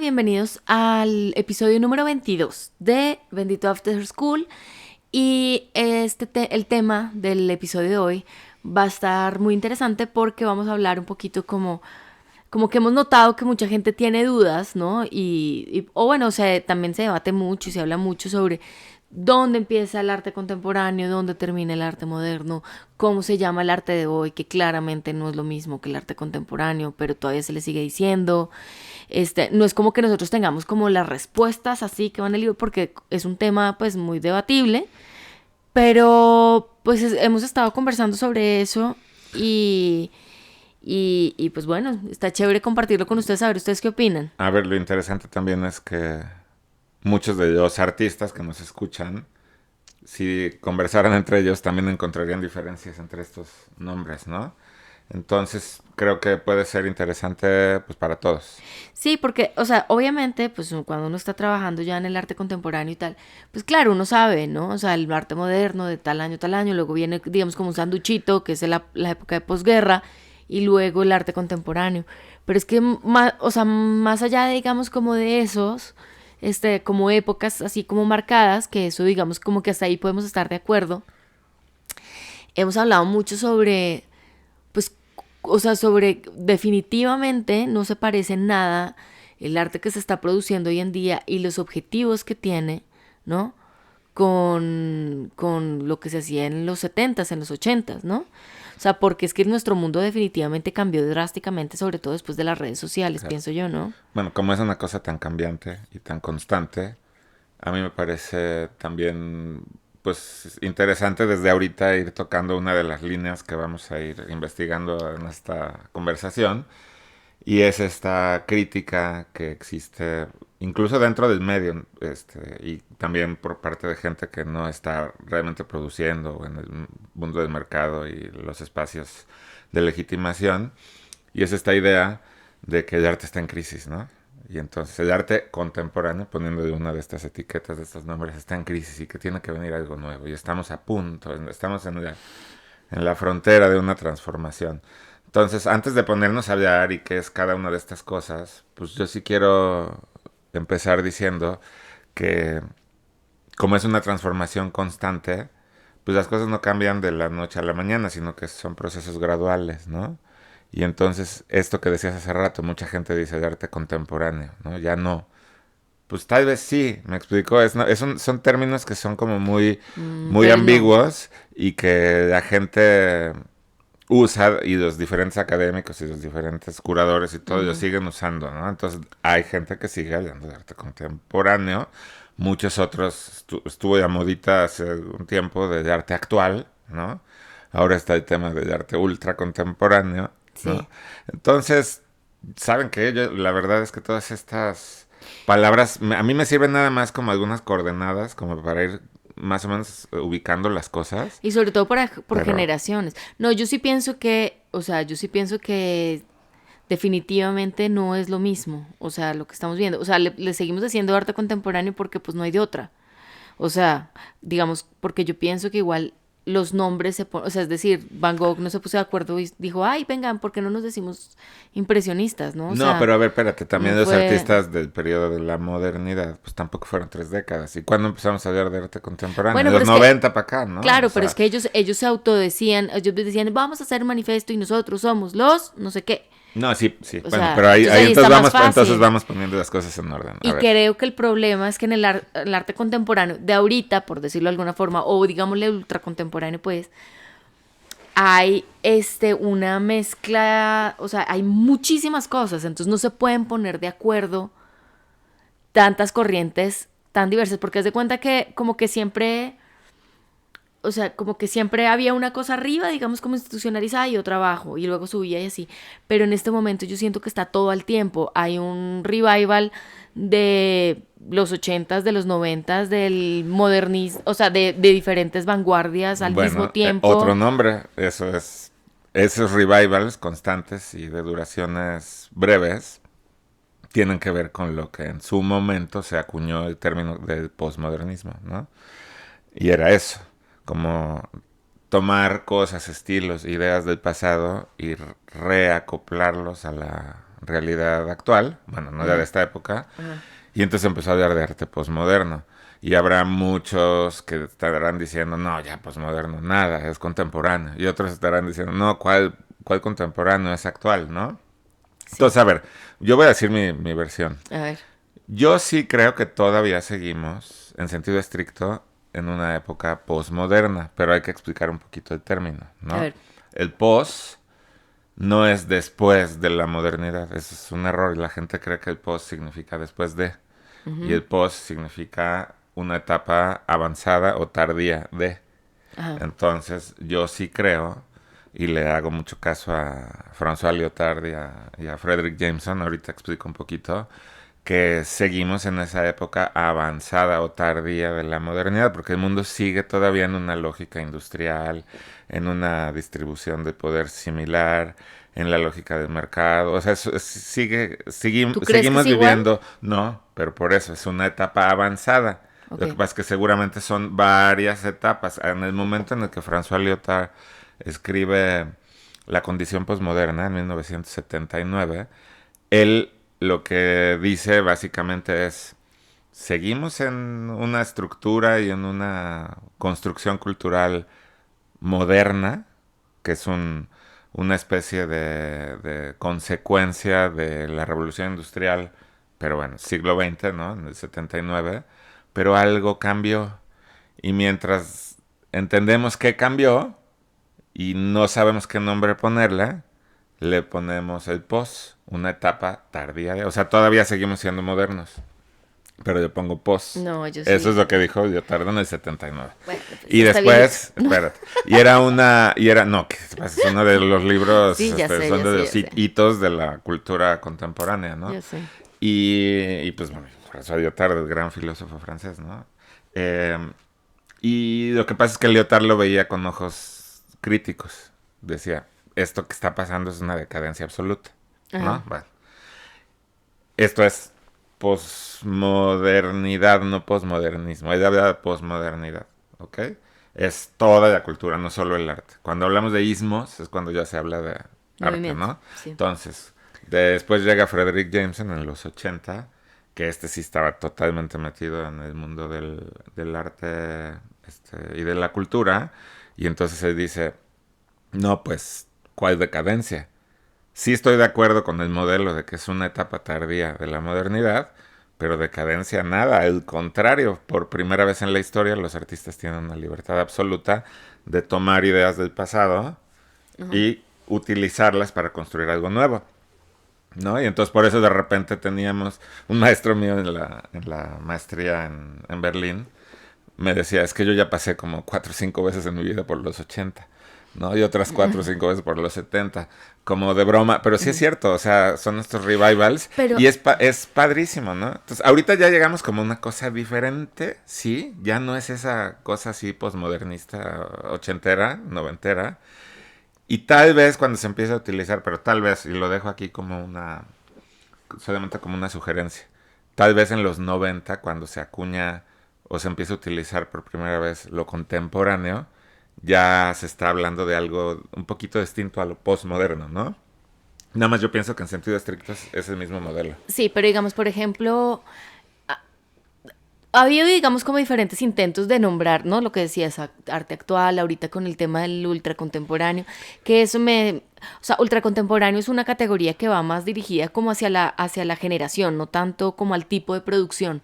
Bienvenidos al episodio número 22 de Bendito After School. Y el tema del episodio de hoy va a estar muy interesante porque vamos a hablar un poquito como que hemos notado que mucha gente tiene dudas, ¿no? O bueno, también se debate mucho y se habla mucho sobre dónde empieza el arte contemporáneo, dónde termina el arte moderno, cómo se llama el arte de hoy, que claramente no es lo mismo que el arte contemporáneo, pero todavía se le sigue diciendo. No es como que nosotros tengamos como las respuestas así que van en el libro, porque es un tema pues muy debatible, pero pues hemos estado conversando sobre eso y pues bueno, está chévere compartirlo con ustedes, a ver ustedes qué opinan. A ver, lo interesante también es que muchos de los artistas que nos escuchan, si conversaran entre ellos, también encontrarían diferencias entre estos nombres, ¿no? Entonces, creo que puede ser interesante pues para todos. Sí, porque, o sea, obviamente, pues cuando uno está trabajando ya en el arte contemporáneo y tal, pues claro, uno sabe, ¿no? O sea, el arte moderno de tal año, luego viene, digamos, como un sanduchito, que es la época de posguerra, y luego el arte contemporáneo. Pero es que, o sea, más allá, digamos, como de esos, como épocas así como marcadas, que eso, digamos, como que hasta ahí podemos estar de acuerdo, hemos hablado mucho sobre, pues, o sea, sobre definitivamente no se parece en nada el arte que se está produciendo hoy en día y los objetivos que tiene, ¿no? Con lo que se hacía en los 70s, en los 80s, ¿no? O sea, porque es que nuestro mundo definitivamente cambió drásticamente, sobre todo después de las redes sociales, Claro. pienso yo, ¿no? Bueno, como es una cosa tan cambiante y tan constante, a mí me parece también pues interesante desde ahorita ir tocando una de las líneas que vamos a ir investigando en esta conversación. Y es esta crítica que existe incluso dentro del medio, y también por parte de gente que no está realmente produciendo en el mundo del mercado y los espacios de legitimación. Y es esta idea de que el arte está en crisis, ¿no? Y entonces el arte contemporáneo, poniéndole una de estas etiquetas, de estos nombres, está en crisis y que tiene que venir algo nuevo. Y estamos a punto, estamos en la frontera de una transformación. Entonces, antes de ponernos a hablar y qué es cada una de estas cosas, pues yo sí quiero empezar diciendo que como es una transformación constante, pues las cosas no cambian de la noche a la mañana, sino que son procesos graduales, ¿no? Y entonces, esto que decías hace rato, mucha gente dice de arte contemporáneo, ¿no? Ya no. Pues tal vez sí, me explico. Son términos que son como muy Pero no. ambiguos y que la gente usa y los diferentes académicos y los diferentes curadores y todo lo Ujú. siguen usando, ¿no? Entonces hay gente que sigue hablando de arte contemporáneo, muchos otros estuvo ya modita hace un tiempo de arte actual, ¿no? Ahora está el tema del arte ultra contemporáneo, ¿no? Sí. Entonces, ¿saben qué? La verdad es que todas estas palabras a mí me sirven nada más como algunas coordenadas, como para ir más o menos ubicando las cosas, Y sobre todo por pero generaciones. No, yo sí pienso que, o sea, yo sí pienso que definitivamente no es lo mismo, o sea, lo que estamos viendo. O sea, le seguimos haciendo arte contemporáneo porque pues no hay de otra. O sea, digamos, porque yo pienso que igual los nombres se ponen, o sea, es decir, Van Gogh no se puso de acuerdo y dijo, ay, vengan, ¿por qué no nos decimos impresionistas, no? O no, sea, pero a ver, espérate, no también los fue... artistas del periodo de la modernidad, pues tampoco fueron 3 décadas. ¿Y cuándo empezamos a hablar de arte contemporáneo? Bueno, De pero los es que 90 para acá, ¿no? O claro, pero es sea, que ellos se autodecían, ellos decían, vamos a hacer un manifiesto y nosotros somos los no sé qué. no, sí, sí. O Bueno, sea, pero ahí, entonces ahí ahí está más entonces fácil. vamos poniendo las cosas en orden. A Y ver. creo que el problema es que en el arte contemporáneo de ahorita, por decirlo de alguna forma, o digámosle ultra contemporáneo, pues, hay una mezcla, o sea, hay muchísimas cosas, entonces no se pueden poner de acuerdo tantas corrientes tan diversas, porque haz de cuenta que como que siempre, o sea, como que siempre había una cosa arriba, digamos como institucionalizada y otra abajo, y luego subía y así. Pero en este momento yo siento que está todo al tiempo. Hay un revival de los 80s, de los 90s, del modernismo, o sea, de diferentes vanguardias al mismo Bueno, otro tiempo. nombre, eso es. Esos revivals constantes y de duraciones breves tienen que ver con lo que en su momento se acuñó el término del posmodernismo, ¿no? Y era eso, como tomar cosas, estilos, ideas del pasado y reacoplarlos a la realidad actual, bueno, no ya de esta época, Ajá. y entonces empezó a hablar de arte posmoderno. Y habrá muchos que estarán diciendo, no, ya posmoderno, nada, es contemporáneo. Y otros estarán diciendo, no, ¿cuál contemporáneo es actual, no? Sí. Entonces, a ver, yo voy a decir mi versión. A ver. Yo sí creo que todavía seguimos, en sentido estricto, en una época posmoderna, pero hay que explicar un poquito el término, A ¿no? ver. El pos no es después de la modernidad, eso es un error y la gente cree que el pos significa después de, y Ujú. el pos significa una etapa avanzada o tardía de. Ajá. Entonces, yo sí creo, y le hago mucho caso a François Lyotard y a Frederick Jameson, ahorita explico un poquito, que seguimos en esa época avanzada o tardía de la modernidad, porque el mundo sigue todavía en una lógica industrial, en una distribución de poder similar, en la lógica del mercado. O sea, ¿Tú crees que es seguimos igual? viviendo, no, pero por eso es una etapa avanzada. Ok. Lo que pasa es que seguramente son varias etapas. En el momento en el que François Lyotard escribe La condición posmoderna en 1979, él lo que dice básicamente es, seguimos en una estructura y en una construcción cultural moderna, que es una especie de consecuencia de la revolución industrial, pero bueno, siglo XX, ¿no? En el 79, pero algo cambió. Y mientras entendemos qué cambió y no sabemos qué nombre ponerle, le ponemos el post, una etapa tardía. O sea, todavía seguimos siendo modernos, pero yo pongo post. No, yo Eso es sí. lo que dijo Lyotard en el 79. Bueno, pues Y ya está viejito. después, espérate, no, que es uno de los libros, Sí, ya sé, son ya de sé, los ya sé. hitos de la cultura contemporánea, ¿no? Ya sé. Y pues bueno, por eso Lyotard, el gran filósofo francés, ¿no? Eh, y lo que pasa es que Lyotard lo veía con ojos críticos. Decía, esto que está pasando es una decadencia absoluta, ¿no? Ajá. Bueno, esto es posmodernidad, no posmodernismo. Él habla de posmodernidad, ¿ok? Es toda la cultura, no solo el arte. Cuando hablamos de ismos es cuando ya se habla de arte, Movimiento. ¿no? Sí. Entonces, después llega Frederick Jameson en los 80, que este sí estaba totalmente metido en el mundo del arte y de la cultura, y entonces él dice, no, pues, ¿cuál decadencia? Sí estoy de acuerdo con el modelo de que es una etapa tardía de la modernidad, pero decadencia nada, al contrario, por primera vez en la historia los artistas tienen una libertad absoluta de tomar ideas del pasado Ajá. y utilizarlas para construir algo nuevo, ¿no? Y entonces por eso de repente teníamos un maestro mío en la maestría en Berlín, me decía, es que yo ya pasé como 4 o 5 veces en mi vida por los 80, ¿no? Y otras 4 o 5 veces por los 70, como de broma, pero sí es Ujú. cierto, o sea, son estos revivals Pero, y es padrísimo, ¿no? Entonces, ahorita ya llegamos como a una cosa diferente, sí, ya no es esa cosa así posmodernista, ochentera, noventera, y tal vez cuando se empiece a utilizar, pero tal vez, y lo dejo aquí como solamente como una sugerencia. Tal vez en los 90 cuando se acuña o se empieza a utilizar por primera vez lo contemporáneo, ya se está hablando de algo un poquito distinto a lo postmoderno, ¿no? Nada más yo pienso que en sentido estricto es el mismo modelo. sí, pero digamos, por ejemplo, ha habido, digamos, como diferentes intentos de nombrar, ¿no? Lo que decías, arte actual, ahorita con el tema del ultracontemporáneo, que eso me... O sea, ultracontemporáneo es una categoría que va más dirigida como hacia la generación, no tanto como al tipo de producción,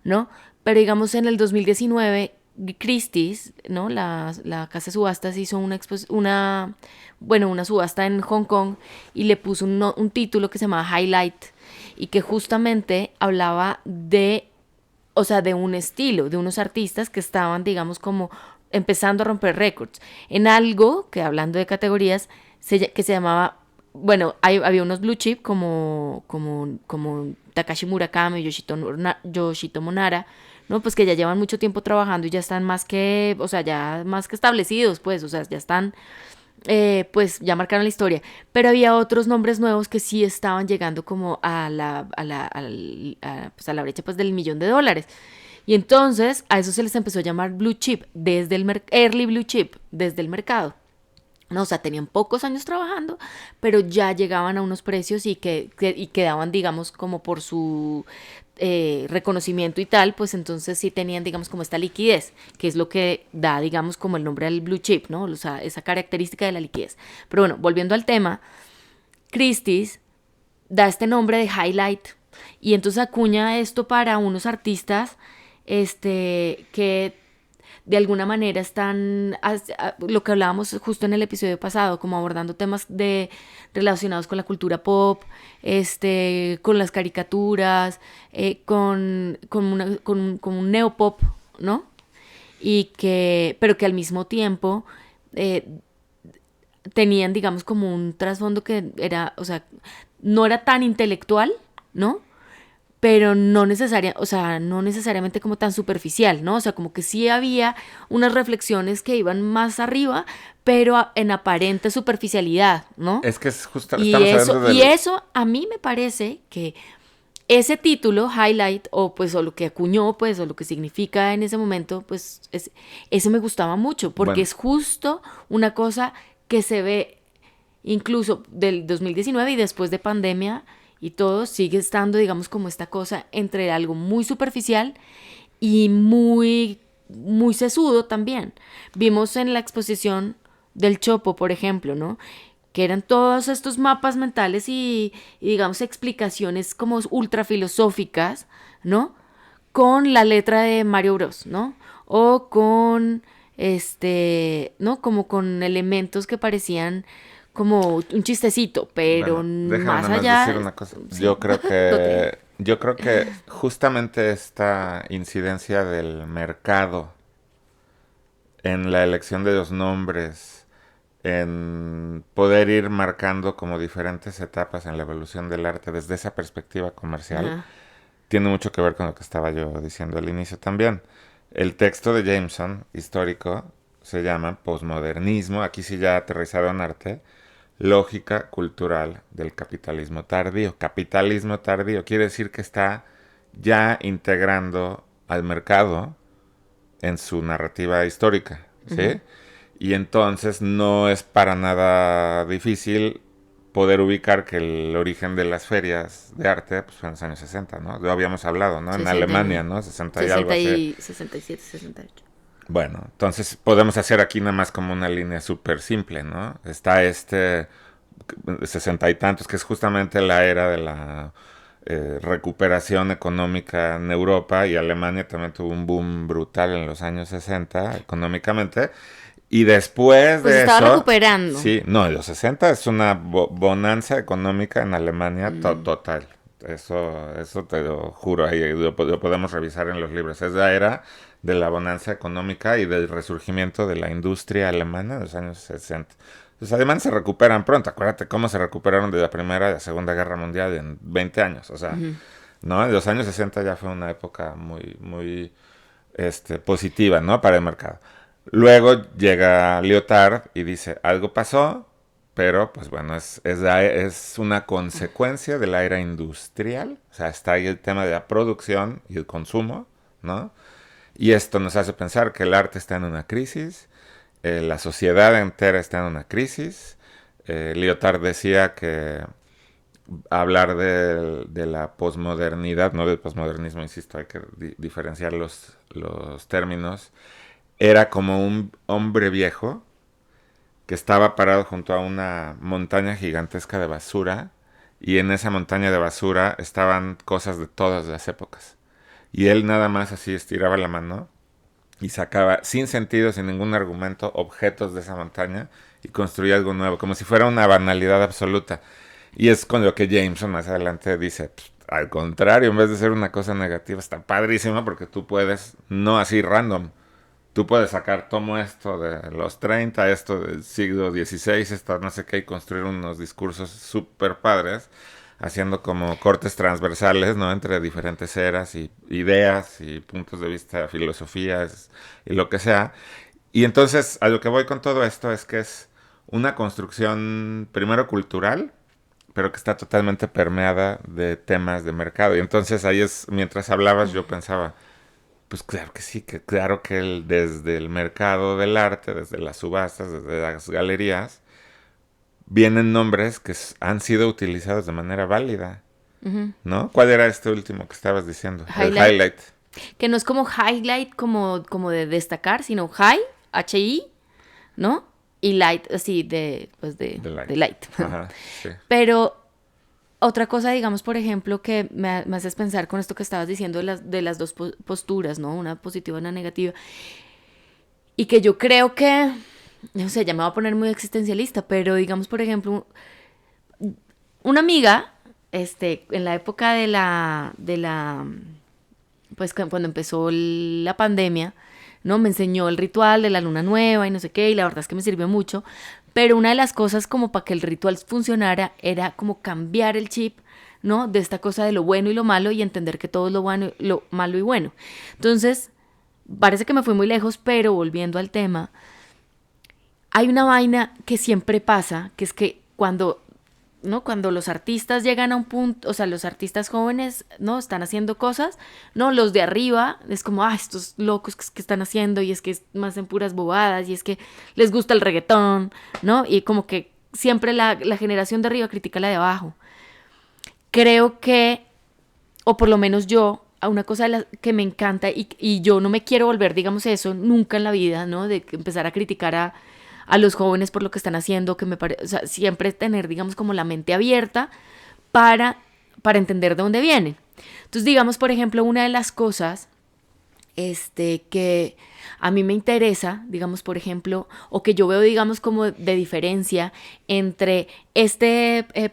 ¿no? Pero digamos, en el 2019, Christie's, ¿no? La casa de subastas hizo bueno, una subasta en Hong Kong y le puso un título que se llamaba Highlight y que justamente hablaba de, o sea, de un estilo, de unos artistas que estaban, digamos, como empezando a romper récords en algo que, hablando de categorías, que se llamaba, bueno, había unos blue chip como Takashi Murakami, Yoshitomo Nara, ¿no? Pues que ya llevan mucho tiempo trabajando y ya están más que, o sea, ya más que establecidos, pues, o sea, ya están, pues ya marcaron la historia, pero había otros nombres nuevos que sí estaban llegando como pues a la brecha pues del $1.000.000. Y entonces a eso se les empezó a llamar blue chip, early blue chip, desde el mercado. No, o sea, tenían pocos años trabajando, pero ya llegaban a unos precios y quedaban, digamos, como por su reconocimiento y tal, pues entonces sí tenían, digamos, como esta liquidez, que es lo que da, digamos, como el nombre al blue chip, ¿no? O sea, esa característica de la liquidez. Pero bueno, volviendo al tema, Christie's da este nombre de highlight y entonces acuña esto para unos artistas que de alguna manera están, lo que hablábamos justo en el episodio pasado, como abordando temas relacionados con la cultura pop, con las caricaturas, con un neopop, ¿no? Pero que al mismo tiempo tenían, digamos, como un trasfondo que era, o sea, no era tan intelectual, ¿no? Pero no necesariamente como tan superficial, ¿no? O sea, como que sí había unas reflexiones que iban más arriba, pero en aparente superficialidad, ¿no? Es que es justo, estamos hablando Y del... eso a mí me parece que ese título, highlight, o lo que acuñó, pues, o lo que significa en ese momento, pues, eso me gustaba mucho, porque Bueno, es justo una cosa que se ve incluso del 2019 y después de pandemia y todo, sigue estando, digamos, como esta cosa entre algo muy superficial y muy sesudo también. Vimos en la exposición del Chopo, por ejemplo, ¿no? Que eran todos estos mapas mentales y digamos, explicaciones como ultra filosóficas, ¿no? Con la letra de Mario Bros, ¿no? O con, ¿no? Como con elementos que parecían como un chistecito, pero bueno, déjame más nada más decir allá, una cosa. sí, no te... Yo creo que justamente esta incidencia del mercado en la elección de los nombres, en poder ir marcando como diferentes etapas en la evolución del arte desde esa perspectiva comercial, Ajá. tiene mucho que ver con lo que estaba yo diciendo al inicio también. El texto de Jameson, histórico, se llama Posmodernismo, aquí sí ya aterrizado en arte, lógica cultural del capitalismo tardío. Capitalismo tardío quiere decir que está ya integrando al mercado en su narrativa histórica, Ujú. ¿sí? Y entonces no es para nada difícil poder ubicar que el origen de las ferias de arte pues, fue en los años 60, ¿no? Lo habíamos hablado, ¿no? En 60 Alemania, y, ¿no? 60 y algo 60 así. y 67, 68. Bueno, entonces podemos hacer aquí nada más como una línea súper simple, ¿no? Está 60 y tantos, que es justamente la era de la recuperación económica en Europa, y Alemania también tuvo un boom brutal en los años 60 económicamente. Y después Pues de estaba eso, recuperando. sí, no, en los 60 es una bonanza económica en Alemania Mm, total. Eso te lo juro, ahí lo podemos revisar en los libros. Es la era de la bonanza económica y del resurgimiento de la industria alemana en los años 60. Los alemanes se recuperan pronto. Acuérdate cómo se recuperaron de la Primera y la Segunda Guerra Mundial en 20 años. O sea, ujú. ¿no? En los años 60 ya fue una época muy positiva, ¿no? Para el mercado. Luego llega Lyotard y dice, algo pasó, pero pues bueno, es una consecuencia de la era industrial. O sea, está ahí el tema de la producción y el consumo, ¿no? Y esto nos hace pensar que el arte está en una crisis, la sociedad entera está en una crisis. Lyotard decía que hablar de la posmodernidad, no del posmodernismo, insisto, hay que diferenciar los términos, era como un hombre viejo que estaba parado junto a una montaña gigantesca de basura, y en esa montaña de basura estaban cosas de todas las épocas. Y él nada más así estiraba la mano y sacaba, sin sentido, sin ningún argumento, objetos de esa montaña y construía algo nuevo, como si fuera una banalidad absoluta. Y es con lo que Jameson más adelante dice, pues, al contrario, en vez de ser una cosa negativa, está padrísima porque tú puedes, no así random, tú puedes sacar, tomo esto de los 30, esto del siglo XVI, esto no sé qué, y construir unos discursos súper padres, haciendo como cortes transversales, ¿no? Entre diferentes eras y ideas y puntos de vista, filosofías y lo que sea. Y entonces, a lo que voy con todo esto es que es una construcción, primero cultural, pero que está totalmente permeada de temas de mercado. Y entonces ahí es, mientras hablabas, yo pensaba, Pues claro que sí, que claro que desde el mercado del arte, desde las subastas, desde las galerías, vienen nombres que han sido utilizados de manera válida, Ujú. ¿no? ¿Cuál era este último que estabas diciendo? El Highlight, highlight. que no es como highlight como de destacar, sino high, H-I, ¿no? Y light, así pues The de light. light. Ajá, sí. Pero otra cosa, digamos, por ejemplo, que me haces pensar con esto que estabas diciendo de las dos posturas, ¿no? Una positiva y una negativa. Y que yo creo que, no sé, ya me voy a poner muy existencialista, pero digamos, por ejemplo, una amiga, en la época pues cuando empezó la pandemia, ¿no? Me enseñó el ritual de la luna nueva y no sé qué, y la verdad es que me sirvió mucho. Pero una de las cosas como para que el ritual funcionara era como cambiar el chip, ¿no? De esta cosa de lo bueno y lo malo y entender que todo es lo bueno, lo malo y bueno. Entonces, parece que me fui muy lejos, pero volviendo al tema, hay una vaina que siempre pasa, que es que ¿no? Cuando los artistas llegan a un punto, o sea, los artistas jóvenes, ¿no? Están haciendo cosas, ¿no? Los de arriba, es como, estos locos que están haciendo, y es que es más en puras bobadas, y es que les gusta el reggaetón, ¿no? Y como que siempre la generación de arriba critica a la de abajo. Creo que, o por lo menos yo, a una cosa que me encanta, y yo no me quiero volver, digamos, eso nunca en la vida, ¿no? De empezar a criticar a los jóvenes por lo que están haciendo, que me parece, o sea, siempre tener, digamos, como la mente abierta para, entender de dónde vienen. Entonces, digamos, por ejemplo, una de las cosas que a mí me interesa, digamos, por ejemplo, o que yo veo, digamos, como de diferencia entre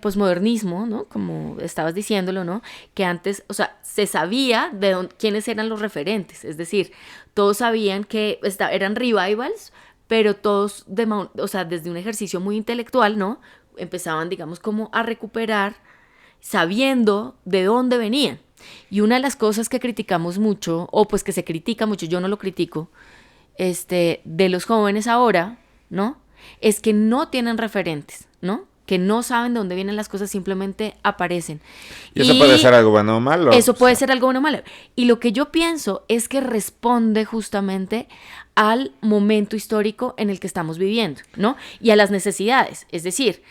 posmodernismo, ¿no? Como estabas diciéndolo, ¿no? Que antes, o sea, se sabía quiénes eran los referentes, es decir, todos sabían que eran revivals, pero todos, o sea, desde un ejercicio muy intelectual, ¿no? Empezaban, digamos, como a recuperar sabiendo de dónde venían. Y una de las cosas que criticamos mucho, o pues que se critica mucho, yo no lo critico, de los jóvenes ahora, ¿no? Es que no tienen referentes, ¿no? Que no saben de dónde vienen las cosas, simplemente aparecen. Y eso puede ser algo bueno o malo. Eso puede ser algo bueno o malo. Y lo que yo pienso es que responde justamente al momento histórico en el que estamos viviendo, ¿no? Y a las necesidades. Es decir,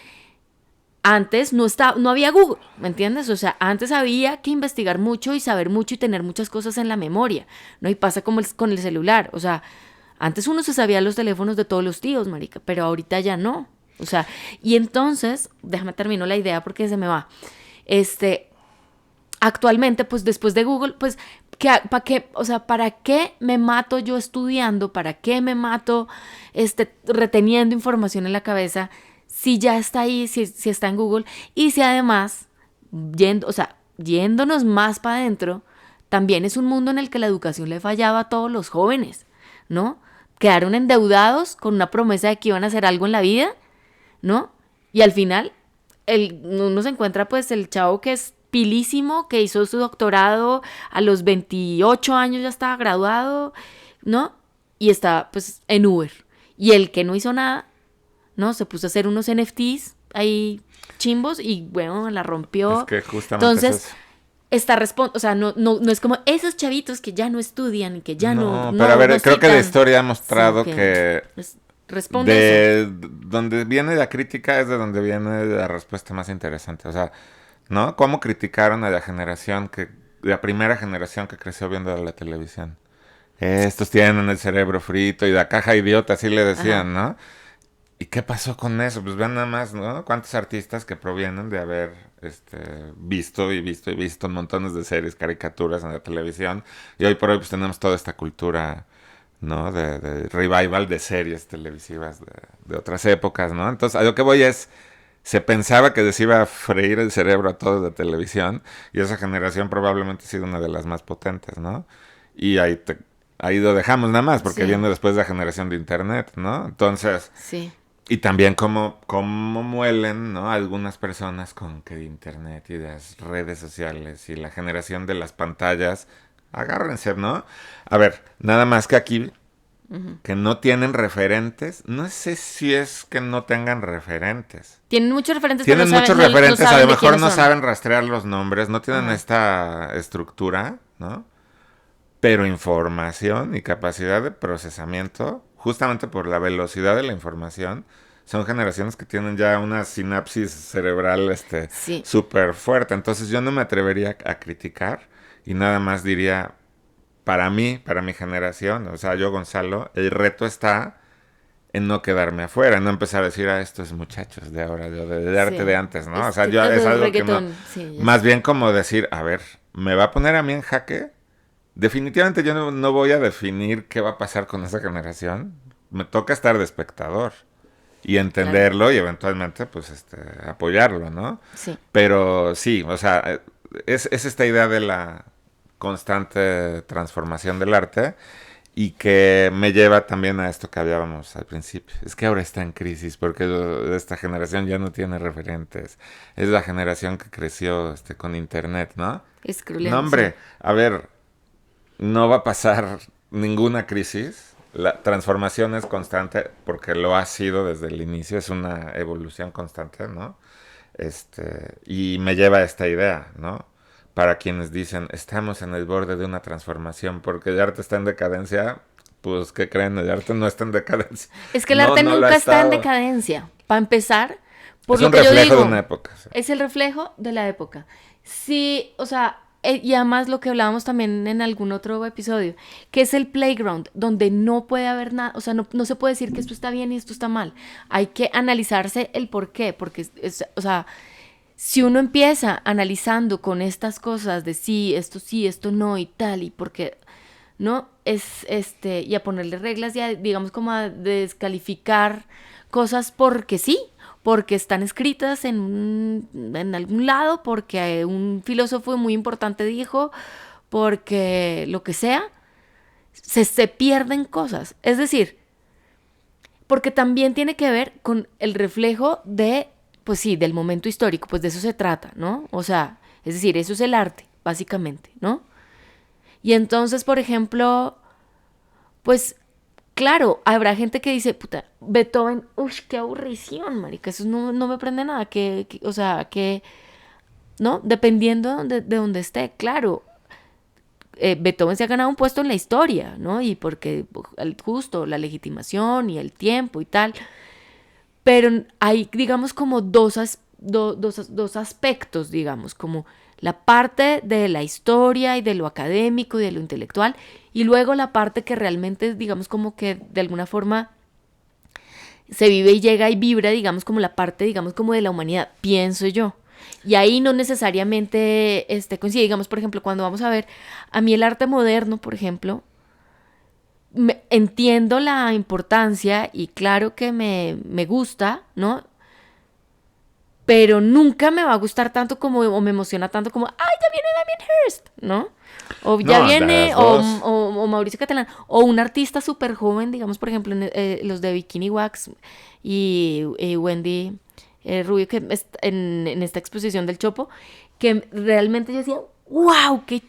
antes no había Google, ¿me entiendes? O sea, antes había que investigar mucho y saber mucho y tener muchas cosas en la memoria, ¿no? Y pasa como con el celular, o sea, antes uno se sabía los teléfonos de todos los tíos, marica, pero ahorita ya no. O sea, y entonces, déjame termino la idea porque se me va. Actualmente, pues después de Google, pues, ¿para qué? O sea, ¿para qué me mato yo estudiando? ¿Para qué me mato reteniendo información en la cabeza si ya está ahí, si está en Google? Y si además, yéndonos más para adentro, también es un mundo en el que la educación le fallaba a todos los jóvenes, ¿no? Quedaron endeudados con una promesa de que iban a hacer algo en la vida, ¿no? Y al final, uno se encuentra pues el chavo que es pilísimo, que hizo su doctorado a los 28 años, ya estaba graduado, ¿no? Y está pues en Uber. Y el que no hizo nada, ¿no? Se puso a hacer unos NFTs ahí chimbos y bueno, la rompió. Es que justamente entonces, o sea, no es como esos chavitos que ya no estudian y que ya no pero a ver, no creo que la citan. historia ha mostrado Sí, que responde a eso. donde viene la crítica es de donde viene la respuesta más interesante. O sea, ¿no? ¿Cómo criticaron a la primera generación que creció viendo la televisión? Estos tienen el cerebro frito y la caja idiota, así le decían, Ajá. ¿no? ¿Y qué pasó con eso? Pues vean nada más, ¿no? Cuántos artistas que provienen de haber visto y visto y visto montones de series, caricaturas en la televisión. Y hoy por hoy pues tenemos toda esta cultura, ¿no? De revival de series televisivas de otras épocas, ¿no? Entonces, a lo que voy es, se pensaba que les iba a freír el cerebro a todos de televisión y esa generación probablemente ha sido una de las más potentes, ¿no? Y ahí lo dejamos nada más, porque Sí, viene después la generación de internet, ¿no? Entonces, sí. y también cómo muelen, ¿no? Algunas personas con que internet y las redes sociales y la generación de las pantallas, agárrense, ¿no? A ver, nada más que aquí, que no tienen referentes, no sé si es que no tengan referentes. Tienen muchos referentes, Tienen pero muchos no referentes, a saben lo de mejor quiénes no son. saben rastrear los nombres, no tienen Ajá. esta estructura, ¿no? pero información y capacidad de procesamiento, justamente por la velocidad de la información, son generaciones que tienen ya una sinapsis cerebral Sí, súper fuerte. Entonces yo no me atrevería a criticar y nada más diría, para mí, para mi generación, o sea, yo Gonzalo, el reto está en no quedarme afuera, en no empezar a decir a estos muchachos de ahora, de arte de sí. antes, ¿no? O sea, Este, yo es el algo que no, reggaetón, sí, ya más sé. bien como decir, a ver, ¿me va a poner a mí en jaque? Definitivamente yo no voy a definir qué va a pasar con esa generación. Me toca estar de espectador y Claro, entenderlo y eventualmente pues apoyarlo, ¿no? sí. Pero sí, o sea, es esta idea de la constante transformación del arte y que me lleva también a esto que hablábamos al principio. Es que ahora está en crisis porque esta generación ya no tiene referentes. Es la generación que creció con internet, ¿no? No, Scrolleando, sí. hombre, a ver, no va a pasar ninguna crisis. La transformación es constante porque lo ha sido desde el inicio, es una evolución constante, ¿no? Y me lleva a esta idea, ¿no? Para quienes dicen, estamos en el borde de una transformación porque el arte está en decadencia, pues, ¿qué creen? El arte no está en decadencia. Es que el No, arte no lo ha nunca está en estado. decadencia. Para empezar, por Es lo un que yo reflejo de digo, una época. Sí. es el reflejo de la época. Sí, o sea, y además lo que hablábamos también en algún otro episodio, que es el playground, donde no puede haber nada, o sea, no se puede decir que esto está bien y esto está mal. Hay que analizarse el por qué, porque, o sea, si uno empieza analizando con estas cosas de sí, esto no y tal, y porque, ¿no? Y a ponerle reglas y a, digamos como a descalificar cosas porque sí, porque están escritas en algún lado, porque un filósofo muy importante dijo, porque lo que sea, se pierden cosas. Es decir, porque también tiene que ver con el reflejo de, pues sí, del momento histórico, pues de eso se trata, ¿no? O sea, es decir, eso es el arte, básicamente, ¿no? Y entonces, por ejemplo, pues claro, habrá gente que dice, puta, Beethoven, uff, qué aburrición, marica, eso no me prende nada, o sea, que, ¿no? Dependiendo de donde esté, claro, Beethoven se ha ganado un puesto en la historia, ¿no? Y porque justo la legitimación y el tiempo y tal, pero hay, digamos, como dos aspectos, digamos, como la parte de la historia y de lo académico y de lo intelectual, y luego la parte que realmente, digamos, como que de alguna forma se vive y llega y vibra, digamos, como la parte, digamos, como de la humanidad, pienso yo. Y ahí no necesariamente coincide, digamos, por ejemplo, cuando vamos a ver, a mí el arte moderno, por ejemplo, entiendo la importancia y claro que me gusta, ¿no? Pero nunca me va a gustar tanto como, o me emociona tanto como, ¡ay, ya viene Damien Hirst! ¿No? O ya No, de viene, las dos. o Mauricio Catalán, o un artista súper joven, digamos, por ejemplo, los de Bikini Wax y Wendy Rubio, que en esta exposición del Chopo, que realmente yo decía, ¡wow! ¡Qué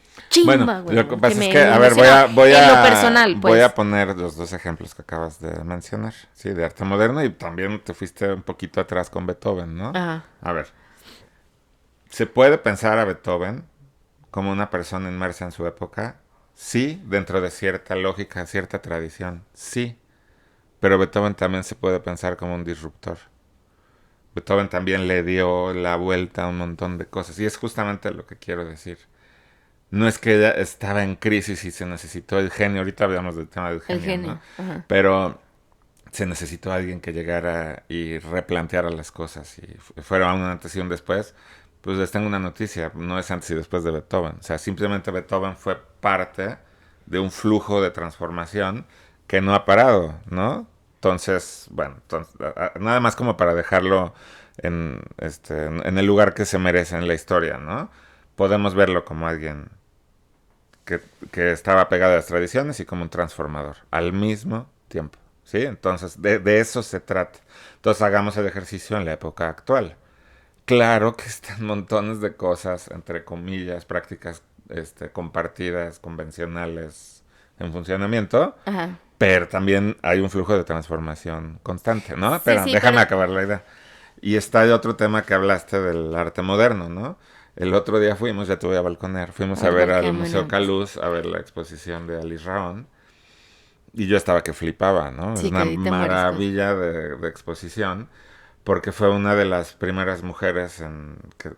Bueno, chimba, lo que güey! Que pasa es que, me a ver, emocionaba. En lo personal, voy pues. a poner los dos ejemplos que acabas de mencionar, sí, de arte moderno y también te fuiste un poquito atrás con Beethoven, ¿no? Ajá. A ver, ¿se puede pensar a Beethoven como una persona inmersa en su época? Sí, dentro de cierta lógica, cierta tradición, sí, pero Beethoven también se puede pensar como un disruptor. Beethoven también le dio la vuelta a un montón de cosas y es justamente lo que quiero decir. No es que ella estaba en crisis y se necesitó el genio, ahorita hablamos del tema del El genio, ¿no? genio. Ajá. Pero se necesitó alguien que llegara y replanteara las cosas y fuera un antes y un después. Pues les tengo una noticia, no es antes y después de Beethoven. O sea, simplemente Beethoven fue parte de un flujo de transformación que no ha parado, ¿no? Entonces, bueno, nada más como para dejarlo en el lugar que se merece en la historia, ¿no? Podemos verlo como alguien que, que estaba pegado a las tradiciones y como un transformador al mismo tiempo. ¿Sí? Entonces, de eso se trata. Entonces, hagamos el ejercicio en la época actual. Claro que están montones de cosas, entre comillas, prácticas compartidas, convencionales, en funcionamiento, Ajá. pero también hay un flujo de transformación constante, ¿no? Sí, Pero sí, déjame pero... acabar la idea. Y está el otro tema que hablaste del arte moderno, ¿no? el otro día fuimos, ya te voy a balconear, fuimos a ver al Museo Caluz, a ver la exposición de Alice Raón. Y yo estaba que flipaba, ¿no? Es Sí, una que te mueres casi. maravilla de exposición, porque fue una de las primeras mujeres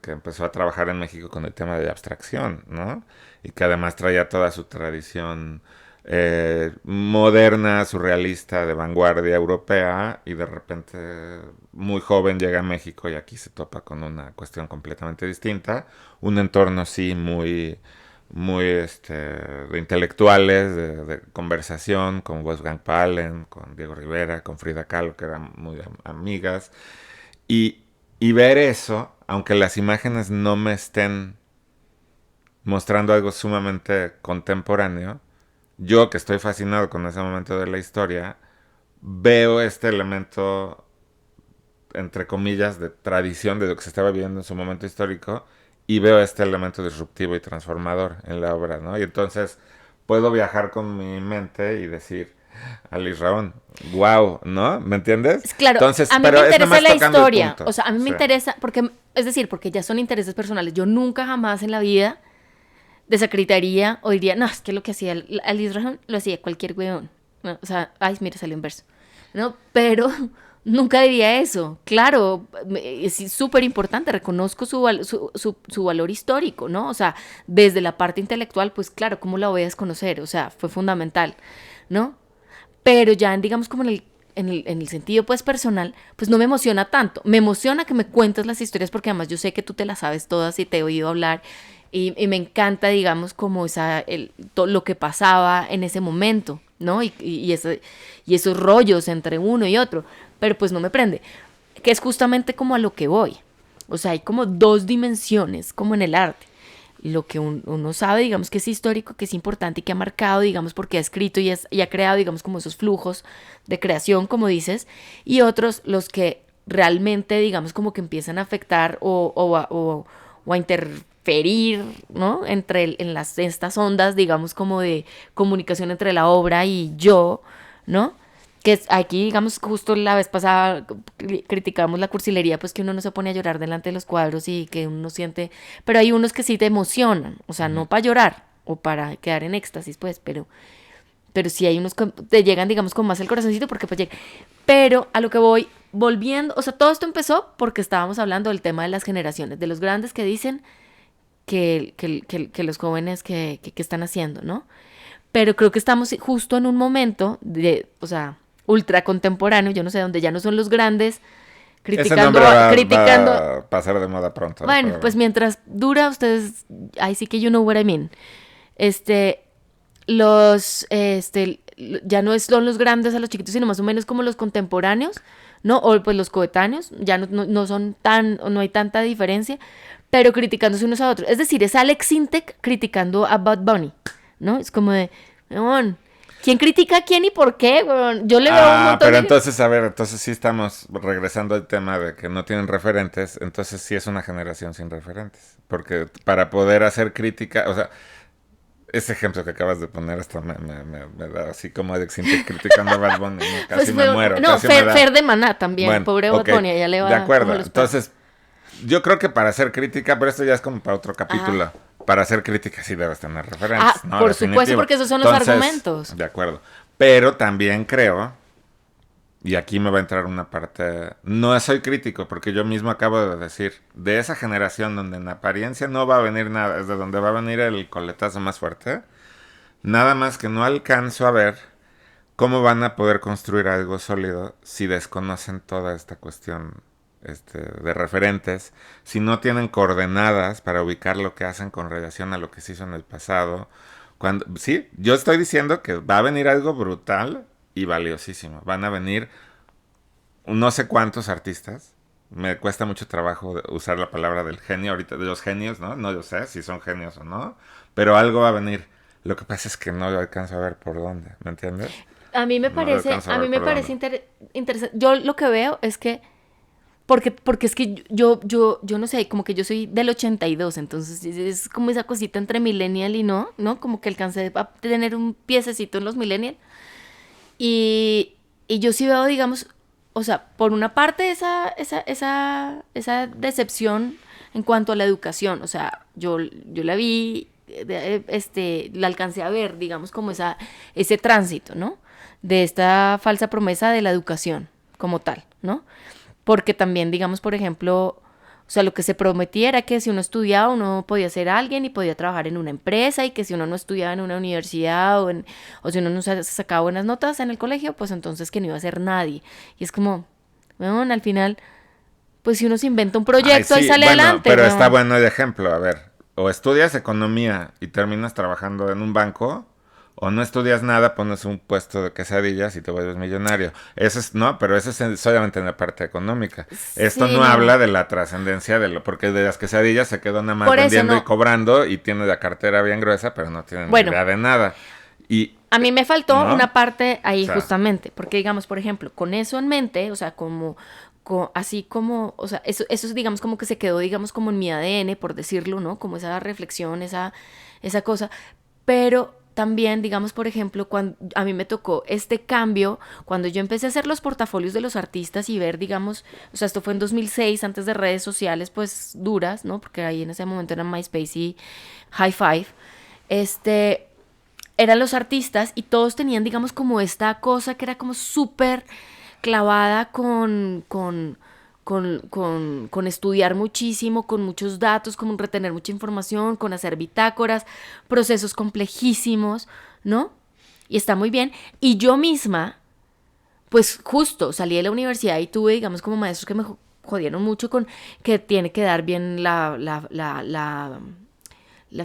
que empezó a trabajar en México con el tema de abstracción, ¿no? Y que además traía toda su tradición moderna, surrealista, de vanguardia europea, y de repente muy joven llega a México y aquí se topa con una cuestión completamente distinta, un entorno sí muy de intelectuales, de conversación con Wolfgang Palen, con Diego Rivera, con Frida Kahlo, que eran muy amigas. Y, y ver eso, aunque las imágenes no me estén mostrando algo sumamente contemporáneo, yo que estoy fascinado con ese momento de la historia, veo este elemento, entre comillas, de tradición de lo que se estaba viviendo en su momento histórico, y veo este elemento disruptivo y transformador en la obra, ¿no? Y entonces puedo viajar con mi mente y decir, Alice Raón, wow, ¿no? ¿Me entiendes? Claro, Entonces, a mí me pero es interesa nomás la tocando el historia, o punto. sea, a mí me Sí. interesa, porque, es decir, porque ya son intereses personales. Yo nunca jamás en la vida desacreditaría o diría, no, es que lo que hacía Alice Raham lo hacía cualquier weón. ¿No? O sea, ay, mira, salió en verso. ¿No? Pero nunca diría eso. Claro, es súper importante, reconozco su valor histórico, ¿no? O sea, desde la parte intelectual, pues claro, ¿cómo la voy a desconocer? O sea, fue fundamental, ¿no? Pero ya, digamos, como en el sentido pues personal, pues no me emociona tanto. Me emociona que me cuentes las historias porque además yo sé que tú te las sabes todas y te he oído hablar y me encanta, digamos, como lo que pasaba en ese momento, ¿no? Y esos rollos entre uno y otro, pero pues no me prende, que es justamente como a lo que voy. O sea, hay como dos dimensiones, como en el arte. Lo que uno sabe, digamos, que es histórico, que es importante y que ha marcado, digamos, porque ha escrito y ha creado, digamos, como esos flujos de creación, como dices, y otros los que realmente, digamos, como que empiezan a afectar o a interferir, ¿no? Estas ondas, digamos, como de comunicación entre la obra y yo, ¿no? Que aquí, digamos, justo la vez pasada criticamos la cursilería, pues que uno no se pone a llorar delante de los cuadros y que uno siente, pero hay unos que sí te emocionan, o sea, no para llorar o para quedar en éxtasis, pues, pero sí hay unos que te llegan, digamos, con más el corazoncito porque pues llega. Pero a lo que voy, volviendo, o sea, todo esto empezó porque estábamos hablando del tema de las generaciones, de los grandes que dicen que los jóvenes que están haciendo, ¿no? Pero creo que estamos justo en un momento o sea, ultra contemporáneo, yo no sé, donde ya no son los grandes Ese criticando, nombre criticando. va a pasar de moda pronto, Bueno, pero pues bueno. mientras dura, ustedes, ahí sí que you know what I mean. Este, ya no son los grandes a los chiquitos, sino más o menos como los contemporáneos, ¿no? O pues los coetáneos, ya no son no hay tanta diferencia, pero criticándose unos a otros. Es decir, es Alex Sintek criticando a Bad Bunny, ¿no? Es como de, weón, ¿quién critica a quién y por qué, weón? Yo le veo un Ah, montón pero de... entonces, a ver, entonces sí estamos regresando al tema de que no tienen referentes, entonces sí es una generación sin referentes, porque para poder hacer crítica, o sea, ese ejemplo que acabas de poner hasta me da así como Alex Sintek criticando a Bad Bunny, ¿no? Pues Casi me muero, no, casi me da... Fer de Maná también, Bueno, pobre Bad ok, Bunny, ya le de va como acuerdo, los perros. entonces yo creo que para hacer crítica, pero esto ya es como para otro Ajá. capítulo, para hacer crítica sí debes tener referentes, Ah, ¿no? por supuesto, Definitivo. porque esos son los Entonces, argumentos. de acuerdo. Pero también creo, y aquí me va a entrar una parte, no soy crítico, porque yo mismo acabo de decir, de esa generación donde en apariencia no va a venir nada, es de donde va a venir el coletazo más fuerte, nada más que no alcanzo a ver cómo van a poder construir algo sólido si desconocen toda esta cuestión de referentes, si no tienen coordenadas para ubicar lo que hacen con relación a lo que se hizo en el pasado. Sí, yo estoy diciendo que va a venir algo brutal y valiosísimo. Van a venir no sé cuántos artistas. Me cuesta mucho trabajo usar la palabra del genio ahorita, de los genios, ¿no? No yo sé si son genios o no, pero algo va a venir. Lo que pasa es que no lo alcanzo a ver por dónde, ¿me entiendes? No lo alcanzo a A mí ver me por dónde. parece interesante. Yo lo que veo es que, porque es que yo no sé, como que yo soy del 82, entonces es como esa cosita entre millennial y no, ¿no? Como que alcancé a tener un piececito en los millennial. Y yo sí veo, digamos, o sea, por una parte esa decepción en cuanto a la educación. O sea, yo la vi, la alcancé a ver, digamos, como ese tránsito, ¿no? De esta falsa promesa de la educación como tal, ¿no? Porque también, digamos, por ejemplo, o sea, lo que se prometía era que si uno estudiaba, uno podía ser alguien y podía trabajar en una empresa, y que si uno no estudiaba en una universidad o si uno no sacaba buenas notas en el colegio, pues entonces que no iba a ser nadie. Y es como, bueno, al final, pues si uno se inventa un Ay, proyecto, ahí sí, sale bueno, adelante, pero está weón. bueno el ejemplo. A ver, o estudias economía y terminas trabajando en un banco, o no estudias nada, pones un puesto de quesadillas y te vuelves millonario. Eso es, no, pero eso es solamente en la parte económica. Esto Sí, no no. habla de la trascendencia de lo, porque de las quesadillas se quedó nada más Por eso vendiendo y no. cobrando y tiene la cartera bien gruesa, pero no tiene ni Bueno, idea de nada. Y, a mí me faltó ¿no? una parte O ahí sea, justamente, porque digamos, por ejemplo, con eso en mente, o sea, como, así como, o sea, eso digamos como que se quedó, digamos, como en mi ADN, por decirlo, ¿no? Como esa reflexión, esa cosa, pero también, digamos, por ejemplo, cuando a mí me tocó este cambio, cuando yo empecé a hacer los portafolios de los artistas y ver, digamos, o sea, esto fue en 2006, antes de redes sociales, pues, duras, ¿no? Porque ahí en ese momento eran MySpace y High Five, eran los artistas y todos tenían, digamos, como esta cosa que era como súper clavada con estudiar muchísimo, con muchos datos, con retener mucha información, con hacer bitácoras, procesos complejísimos, ¿no? Y está muy bien. Y yo misma, pues justo salí de la universidad y tuve, digamos, como maestros que me jodieron mucho con que tiene que dar bien la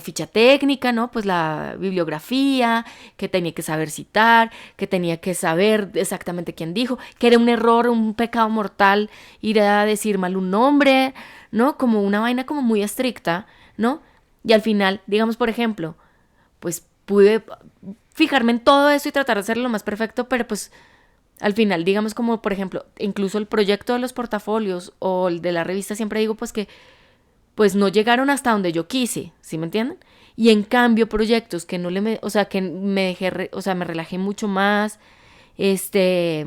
ficha técnica, ¿no? Pues la bibliografía, que tenía que saber citar, que tenía que saber exactamente quién dijo, que era un error, un pecado mortal ir a decir mal un nombre, ¿no? Como una vaina como muy estricta, ¿no? Y al final, digamos, por ejemplo, pues pude fijarme en todo eso y tratar de hacerlo lo más perfecto, pero pues al final, digamos, como por ejemplo, incluso el proyecto de los portafolios o el de la revista, siempre digo pues que pues no llegaron hasta donde yo quise, ¿sí me entienden? Y en cambio proyectos que no o sea, que me dejé, o sea, me relajé mucho más, este,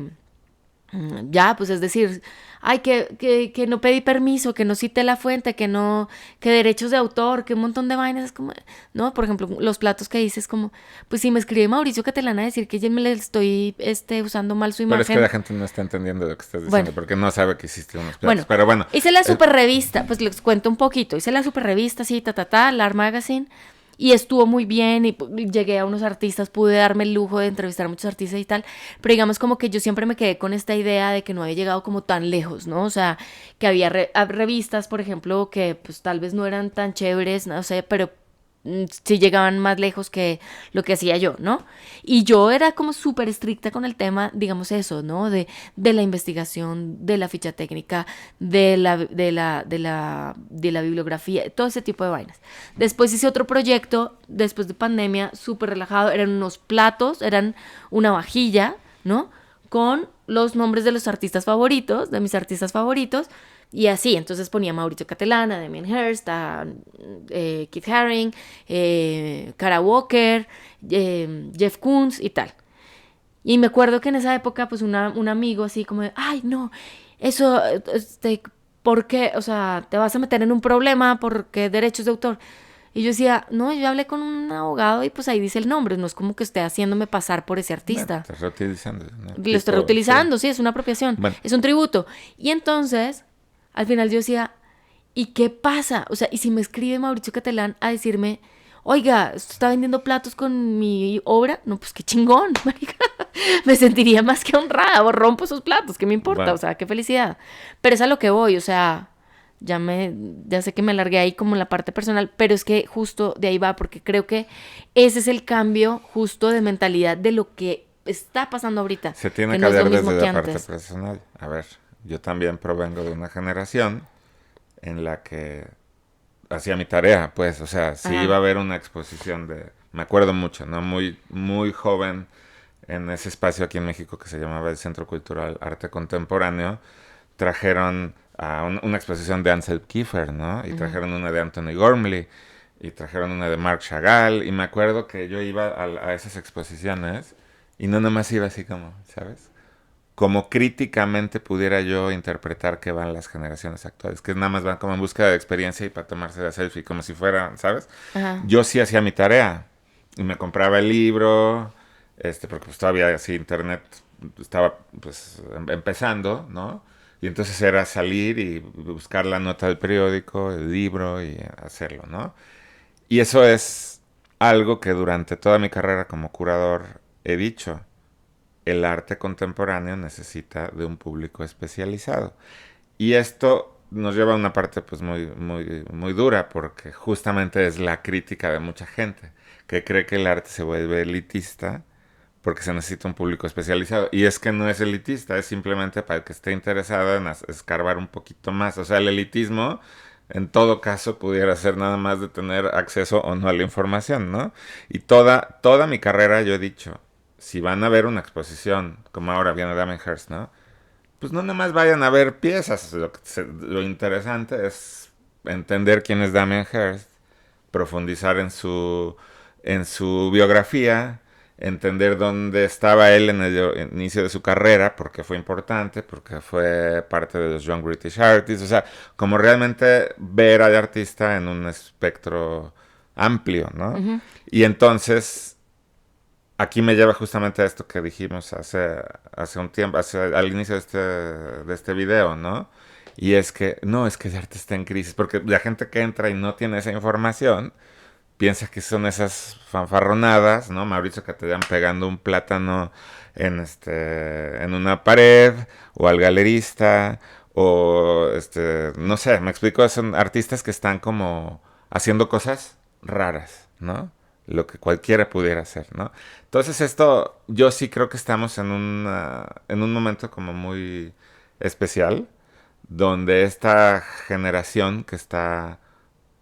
ya, pues es decir, ay, que no pedí permiso, que no cité la fuente, que no, que derechos de autor, que un montón de vainas, es como, no, por ejemplo, los platos que dices, como, pues si me escribe Mauricio Catalán a decir que yo me le estoy, usando mal su pero es que imagen, la gente no está entendiendo lo que estás bueno, diciendo, porque no sabe que existen unos platos. bueno, Pero bueno, hice la el, super revista, pues les cuento un poquito. Hice la super revista, sí, Lar Magazine, y estuvo muy bien. Y llegué a unos artistas, pude darme el lujo de entrevistar a muchos artistas y tal. Pero digamos, como que yo siempre me quedé con esta idea de que no había llegado como tan lejos, ¿no? O sea, que había revistas, por ejemplo, que pues tal vez no eran tan chéveres, no sé, pero sí llegaban más lejos que lo que hacía yo, ¿no? Y yo era como súper estricta con el tema, digamos eso, ¿no? De la investigación, de la ficha técnica, de la bibliografía, todo ese tipo de vainas. Después hice otro proyecto, después de pandemia, súper relajado, eran unos platos, eran una vajilla, ¿no? Con los nombres de los artistas favoritos, de mis artistas favoritos, y así, entonces ponía Mauricio Catalán, a Damien Hirst, a Keith Haring, Kara Walker, Jeff Koons y tal. Y me acuerdo que en esa época, pues un amigo así como de, ay, no, eso, ¿por qué? O sea, te vas a meter en un problema porque derechos de autor. Y yo decía, no, yo hablé con un abogado y pues ahí dice el nombre, no es como que esté haciéndome pasar por ese bueno, artista. estás reutilizando, ¿no? Lo estoy Tipo, sí. reutilizando, sí, es una apropiación, Bueno, es un tributo. Y entonces, al final yo decía, ¿y qué pasa? O sea, ¿y si me escribe Mauricio Catalán a decirme, oiga, ¿usted está vendiendo platos con mi obra? No, pues qué chingón, marica. Me sentiría más que honrada, o rompo esos platos, ¿qué me importa? O bueno, sea, qué felicidad. Pero es a lo que voy, o sea, ya sé que me alargué ahí como en la parte personal, pero es que justo de ahí va, porque creo que ese es el cambio justo de mentalidad de lo que está pasando ahorita, se tiene que que no es lo hablar mismo desde que la parte antes. personal. A ver, yo también provengo de una generación en la que hacía mi tarea, pues, o sea, si iba a Ajá. haber una exposición de, me acuerdo mucho, ¿no? Muy, muy joven en ese espacio aquí en México que se llamaba el Centro Cultural Arte Contemporáneo, trajeron a una exposición de Ansel Kiefer, ¿no? Y Ujú. trajeron una de Anthony Gormley, y trajeron una de Marc Chagall, y me acuerdo que yo iba a esas exposiciones y no nomás iba así como, ¿sabes? como críticamente pudiera yo interpretar que van las generaciones actuales, que nada más van como en búsqueda de experiencia y para tomarse la selfie, como si fuera, ¿sabes? Ajá. Yo sí hacía mi tarea y me compraba el libro, porque pues todavía así internet estaba pues empezando, ¿no? Y entonces era salir y buscar la nota del periódico, el libro y hacerlo, ¿no? Y eso es algo que durante toda mi carrera como curador he dicho. El arte contemporáneo necesita de un público especializado. Y esto nos lleva a una parte pues muy dura, porque justamente es la crítica de mucha gente, que cree que el arte se vuelve elitista porque se necesita un público especializado. Y es que no es elitista, es simplemente para el que esté interesado en escarbar un poquito más. O sea, el elitismo, en todo caso, pudiera ser nada más de tener acceso o no a la información, ¿no? Y toda mi carrera yo he dicho, si van a ver una exposición, como ahora viene Damien Hirst, ¿no? Pues no nada más vayan a ver piezas. Lo interesante es entender quién es Damien Hirst, profundizar en su biografía, entender dónde estaba él en el inicio de su carrera, porque fue importante, porque fue parte de los Young British Artists, o sea, como realmente ver al artista en un espectro amplio, ¿no? Ujú. Y entonces, aquí me lleva justamente a esto que dijimos hace un tiempo, al inicio de este video, ¿no? Y es que, no, es que el arte está en crisis, porque la gente que entra y no tiene esa información, piensa que son esas fanfarronadas, ¿no? Mauricio Catellán pegando un plátano en una pared, o al galerista, o no sé, me explico, son artistas que están como haciendo cosas raras, ¿no? Lo que cualquiera pudiera hacer, ¿no? Entonces esto, yo sí creo que estamos en un momento como muy especial, donde esta generación que está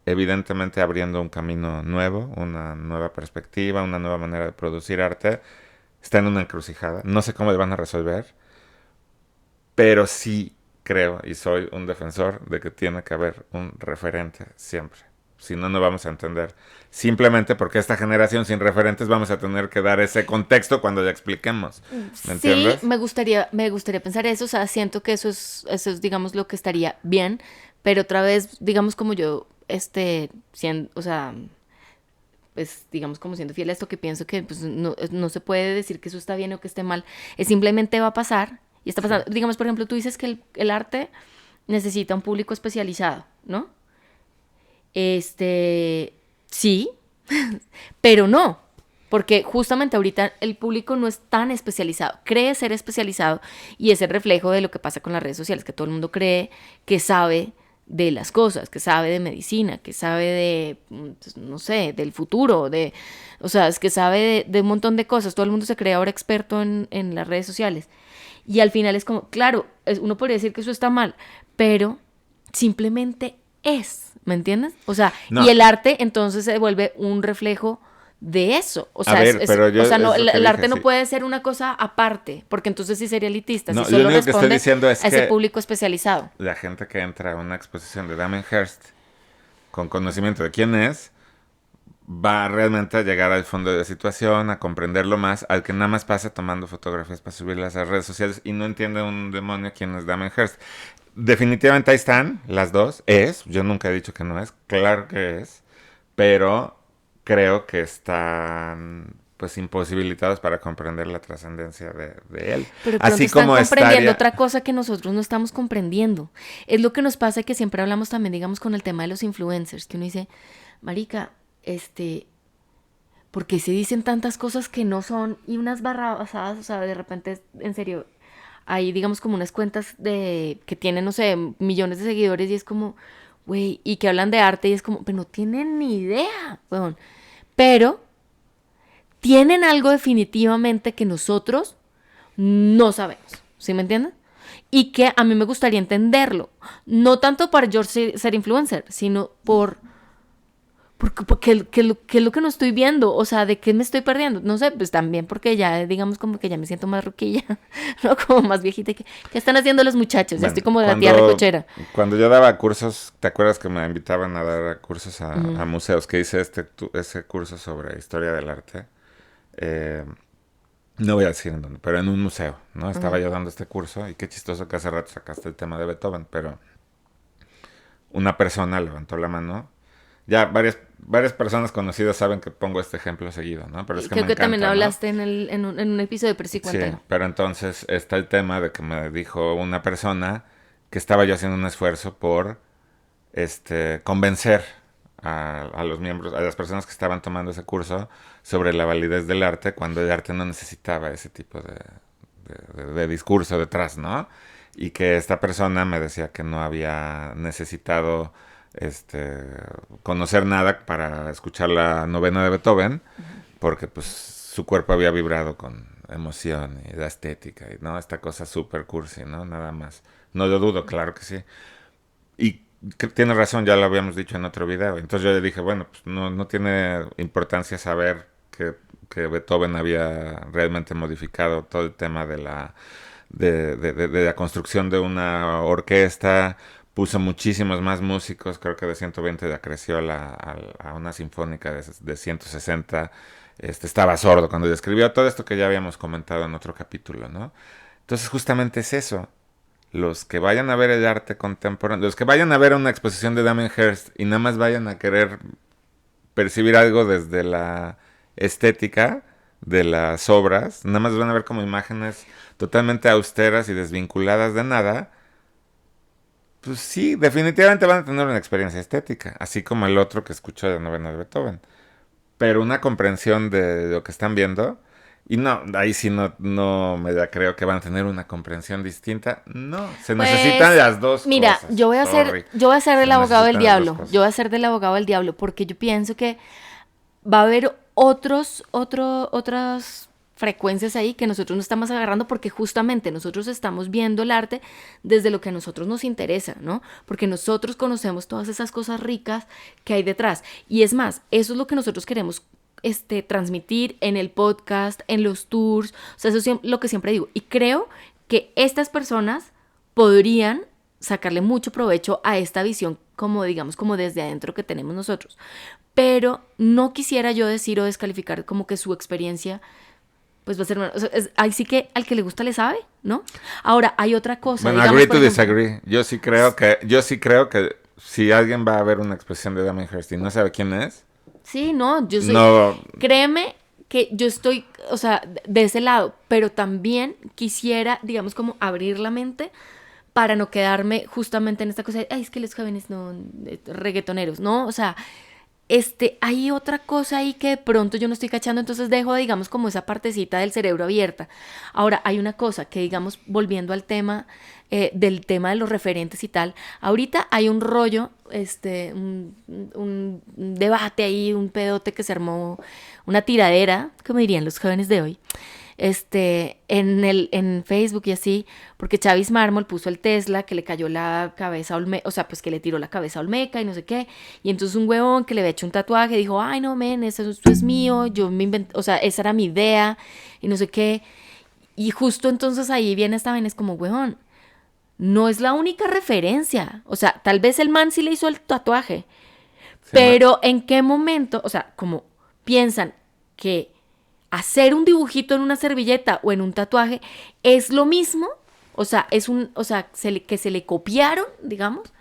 evidentemente abriendo un camino nuevo, una nueva perspectiva, una nueva manera de producir arte, está en una encrucijada. No sé cómo le van a resolver, pero sí creo y soy un defensor de que tiene que haber un referente siempre. Si no, no vamos a entender. Simplemente porque esta generación sin referentes vamos a tener que dar ese contexto cuando ya expliquemos. ¿Me Sí, entiendes? me gustaría pensar eso, o sea, siento que eso es, digamos, lo que estaría bien, pero otra vez, digamos, como yo, o sea, pues, digamos, como siendo fiel a esto que pienso que pues, no se puede decir que eso está bien o que esté mal, es simplemente va a pasar, y está Sí. pasando, digamos, por ejemplo, tú dices que el arte necesita un público especializado, ¿no? Sí, pero no, porque justamente ahorita el público no es tan especializado, cree ser especializado y es el reflejo de lo que pasa con las redes sociales, que todo el mundo cree que sabe de las cosas, que sabe de medicina, que sabe de, pues, no sé, del futuro, o sea, es que sabe de un montón de cosas, todo el mundo se cree ahora experto en las redes sociales. Y al final es como, claro, uno podría decir que eso está mal, pero simplemente es, ¿me entiendes? O sea, y No, el arte entonces se vuelve un reflejo de eso. O a sea, ver, pero yo o sea, no, es lo que el dije, arte no sí. puede ser una cosa aparte, porque entonces sí sería elitista, si No, lo solo único que estoy responde diciendo es a ese que público especializado. la gente que entra a una exposición de Damien Hirst con conocimiento de quién es, va realmente a llegar al fondo de la situación, a comprenderlo más, al que nada más pasa tomando fotografías para subirlas a las redes sociales y no entiende un demonio quién es Damien Hirst. Definitivamente ahí están las dos. Yo nunca he dicho que no es, claro que es, pero creo que están pues imposibilitados para comprender la trascendencia de él. Pero de pronto Así están como comprendiendo estaría... otra cosa que nosotros no estamos comprendiendo. Es lo que nos pasa que siempre hablamos también, digamos, con el tema de los influencers, que uno dice, marica, ¿por qué se dicen tantas cosas que no son y unas barrabasadas? O sea, de repente, en serio, hay, digamos, como unas cuentas que tienen, no sé, millones de seguidores y es como, güey, y que hablan de arte y es como, pero no tienen ni idea, weón. Pero tienen algo definitivamente que nosotros no sabemos, ¿sí me entienden? Y que a mí me gustaría entenderlo, no tanto para yo ser influencer, sino porque qué es lo que no estoy viendo, o sea, de qué me estoy perdiendo, no sé, pues también porque ya, digamos, como que ya me siento más ruquilla, ¿no? Como más viejita, ¿qué están haciendo los muchachos? Ya estoy Bueno, como de la tía recochera. cuando yo daba cursos, ¿te acuerdas que me invitaban a dar cursos Ujú. a museos? Que hice ese curso sobre historia del arte. Eh, no voy a decir en dónde, pero en un museo, ¿no? Estaba yo dando este curso y qué chistoso que hace rato sacaste el tema de Beethoven, pero una persona levantó la mano. Ya varias personas conocidas saben que pongo este ejemplo seguido, ¿no? Pero es Y que me creo que también encanta, ¿no? hablaste en un episodio, pero sí, Sí, cuéntalo. pero entonces está el tema de que me dijo una persona que estaba yo haciendo un esfuerzo por convencer a los miembros, a las personas que estaban tomando ese curso sobre la validez del arte, cuando el arte no necesitaba ese tipo de discurso detrás, ¿no? Y que esta persona me decía que no había necesitado conocer nada para escuchar la novena de Beethoven, porque pues su cuerpo había vibrado con emoción y la estética y no esta cosa super cursi, ¿no? Nada más. No lo dudo, claro que sí. Y que tiene razón, ya lo habíamos dicho en otro video. Entonces yo le dije, bueno, pues no tiene importancia saber que Beethoven había realmente modificado todo el tema de la construcción de una orquesta, puso muchísimos más músicos, creo que de 120 ya creció a una sinfónica de 160. Estaba sordo cuando escribió todo esto que ya habíamos comentado en otro capítulo, ¿no? Entonces justamente es eso. Los que vayan a ver el arte contemporáneo, los que vayan a ver una exposición de Damien Hirst y nada más vayan a querer percibir algo desde la estética de las obras, nada más van a ver como imágenes totalmente austeras y desvinculadas de nada, pues sí, definitivamente van a tener una experiencia estética, así como el otro que escuchó de novena de Beethoven. Pero una comprensión de lo que están viendo, y no, ahí sí no me la creo que van a tener una comprensión distinta. No, se necesitan Pues, las dos mira, cosas. Sorry. yo voy a ser Se el abogado del necesitan las dos diablo. Yo cosas. voy a ser del abogado del diablo, porque yo pienso que va a haber otras frecuencias ahí que nosotros no estamos agarrando porque justamente nosotros estamos viendo el arte desde lo que a nosotros nos interesa, ¿no? Porque nosotros conocemos todas esas cosas ricas que hay detrás. Y es más, eso es lo que nosotros queremos transmitir en el podcast, en los tours, o sea, eso es lo que siempre digo. Y creo que estas personas podrían sacarle mucho provecho a esta visión como digamos como desde adentro que tenemos nosotros. Pero no quisiera yo decir o descalificar como que su experiencia pues va a ser o sea, ahí sí que al que le gusta le sabe, ¿no? Ahora hay otra cosa, Bueno, digamos agree por to ejemplo, disagree. Yo sí creo que si alguien va a ver una exposición de Damien Hirst y no sabe quién es, sí, no, yo soy, no. créeme que yo estoy, o sea, de ese lado, pero también quisiera, digamos, como abrir la mente para no quedarme justamente en esta cosa de, ay, es que los jóvenes no, reggaetoneros, ¿no? O sea, hay otra cosa ahí que de pronto yo no estoy cachando, entonces dejo, digamos, como esa partecita del cerebro abierta. Ahora, hay una cosa que, digamos, volviendo al tema del tema de los referentes y tal, ahorita hay un rollo, un debate ahí, un pedote que se armó, una tiradera, como dirían los jóvenes de hoy, en Facebook y así, porque Chavis Mármol puso el Tesla que le cayó la cabeza a Olmeca, o sea, pues que le tiró la cabeza a Olmeca y no sé qué, y entonces un huevón que le había hecho un tatuaje dijo, ay no, men, esto es mío, yo me inventé, o sea, esa era mi idea y no sé qué, y justo entonces ahí viene esta vaina, es como, huevón, no es la única referencia, o sea, tal vez el man sí le hizo el tatuaje, Se me- pero ¿en qué momento, o sea, como piensan que hacer un dibujito en una servilleta o en un tatuaje es lo mismo? O sea, o sea, que se le copiaron, digamos,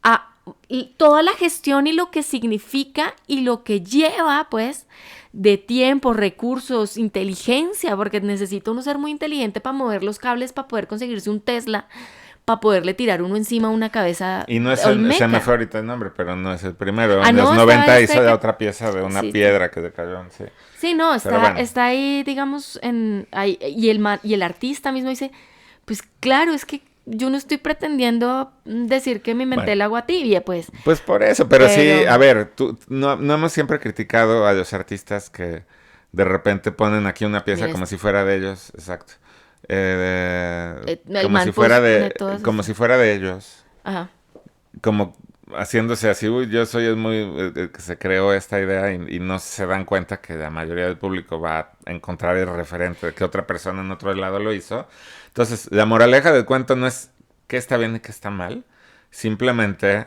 a toda la gestión y lo que significa y lo que lleva, pues, de tiempo, recursos, inteligencia, porque necesita uno ser muy inteligente para mover los cables, para poder conseguirse un Tesla, para poderle tirar uno encima a una cabeza Y no es se me fue olmeca. ahorita el nombre, pero no es el primero. Ah, En los no, estaba 90 hizo la otra pieza de una Sí, piedra que le cayó, sí. sí, no, Pero bueno, está ahí, digamos, ahí, y el artista mismo dice, pues claro, es que yo no estoy pretendiendo decir que me inventé bueno. el agua tibia, pues, Pues por eso, pero sí, pero, a ver, no hemos siempre criticado a los artistas que de repente ponen aquí una pieza mira como este, si fuera de ellos, exacto. el Como si man fuera pone todas como esas, si fuera de ellos, ajá, como haciéndose así, uy, yo soy el que se creó esta idea y no se dan cuenta que la mayoría del público va a encontrar el referente de que otra persona en otro lado lo hizo. Entonces, la moraleja del cuento no es qué está bien y qué está mal, simplemente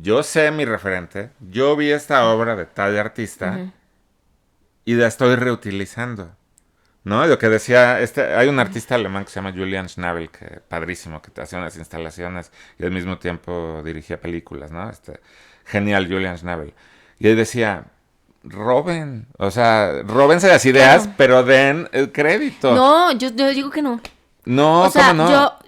yo sé mi referente, yo vi esta obra de tal artista ujú, y la estoy reutilizando. ¿no? Lo que decía, hay un artista alemán que se llama Julian Schnabel, que padrísimo, que te hacía unas instalaciones y al mismo tiempo dirigía películas, ¿no? Genial Julian Schnabel. Y él decía, roben, o sea, róbense las ideas, Claro. pero den el crédito. No, yo digo que no. O No, ¿cómo sea, no?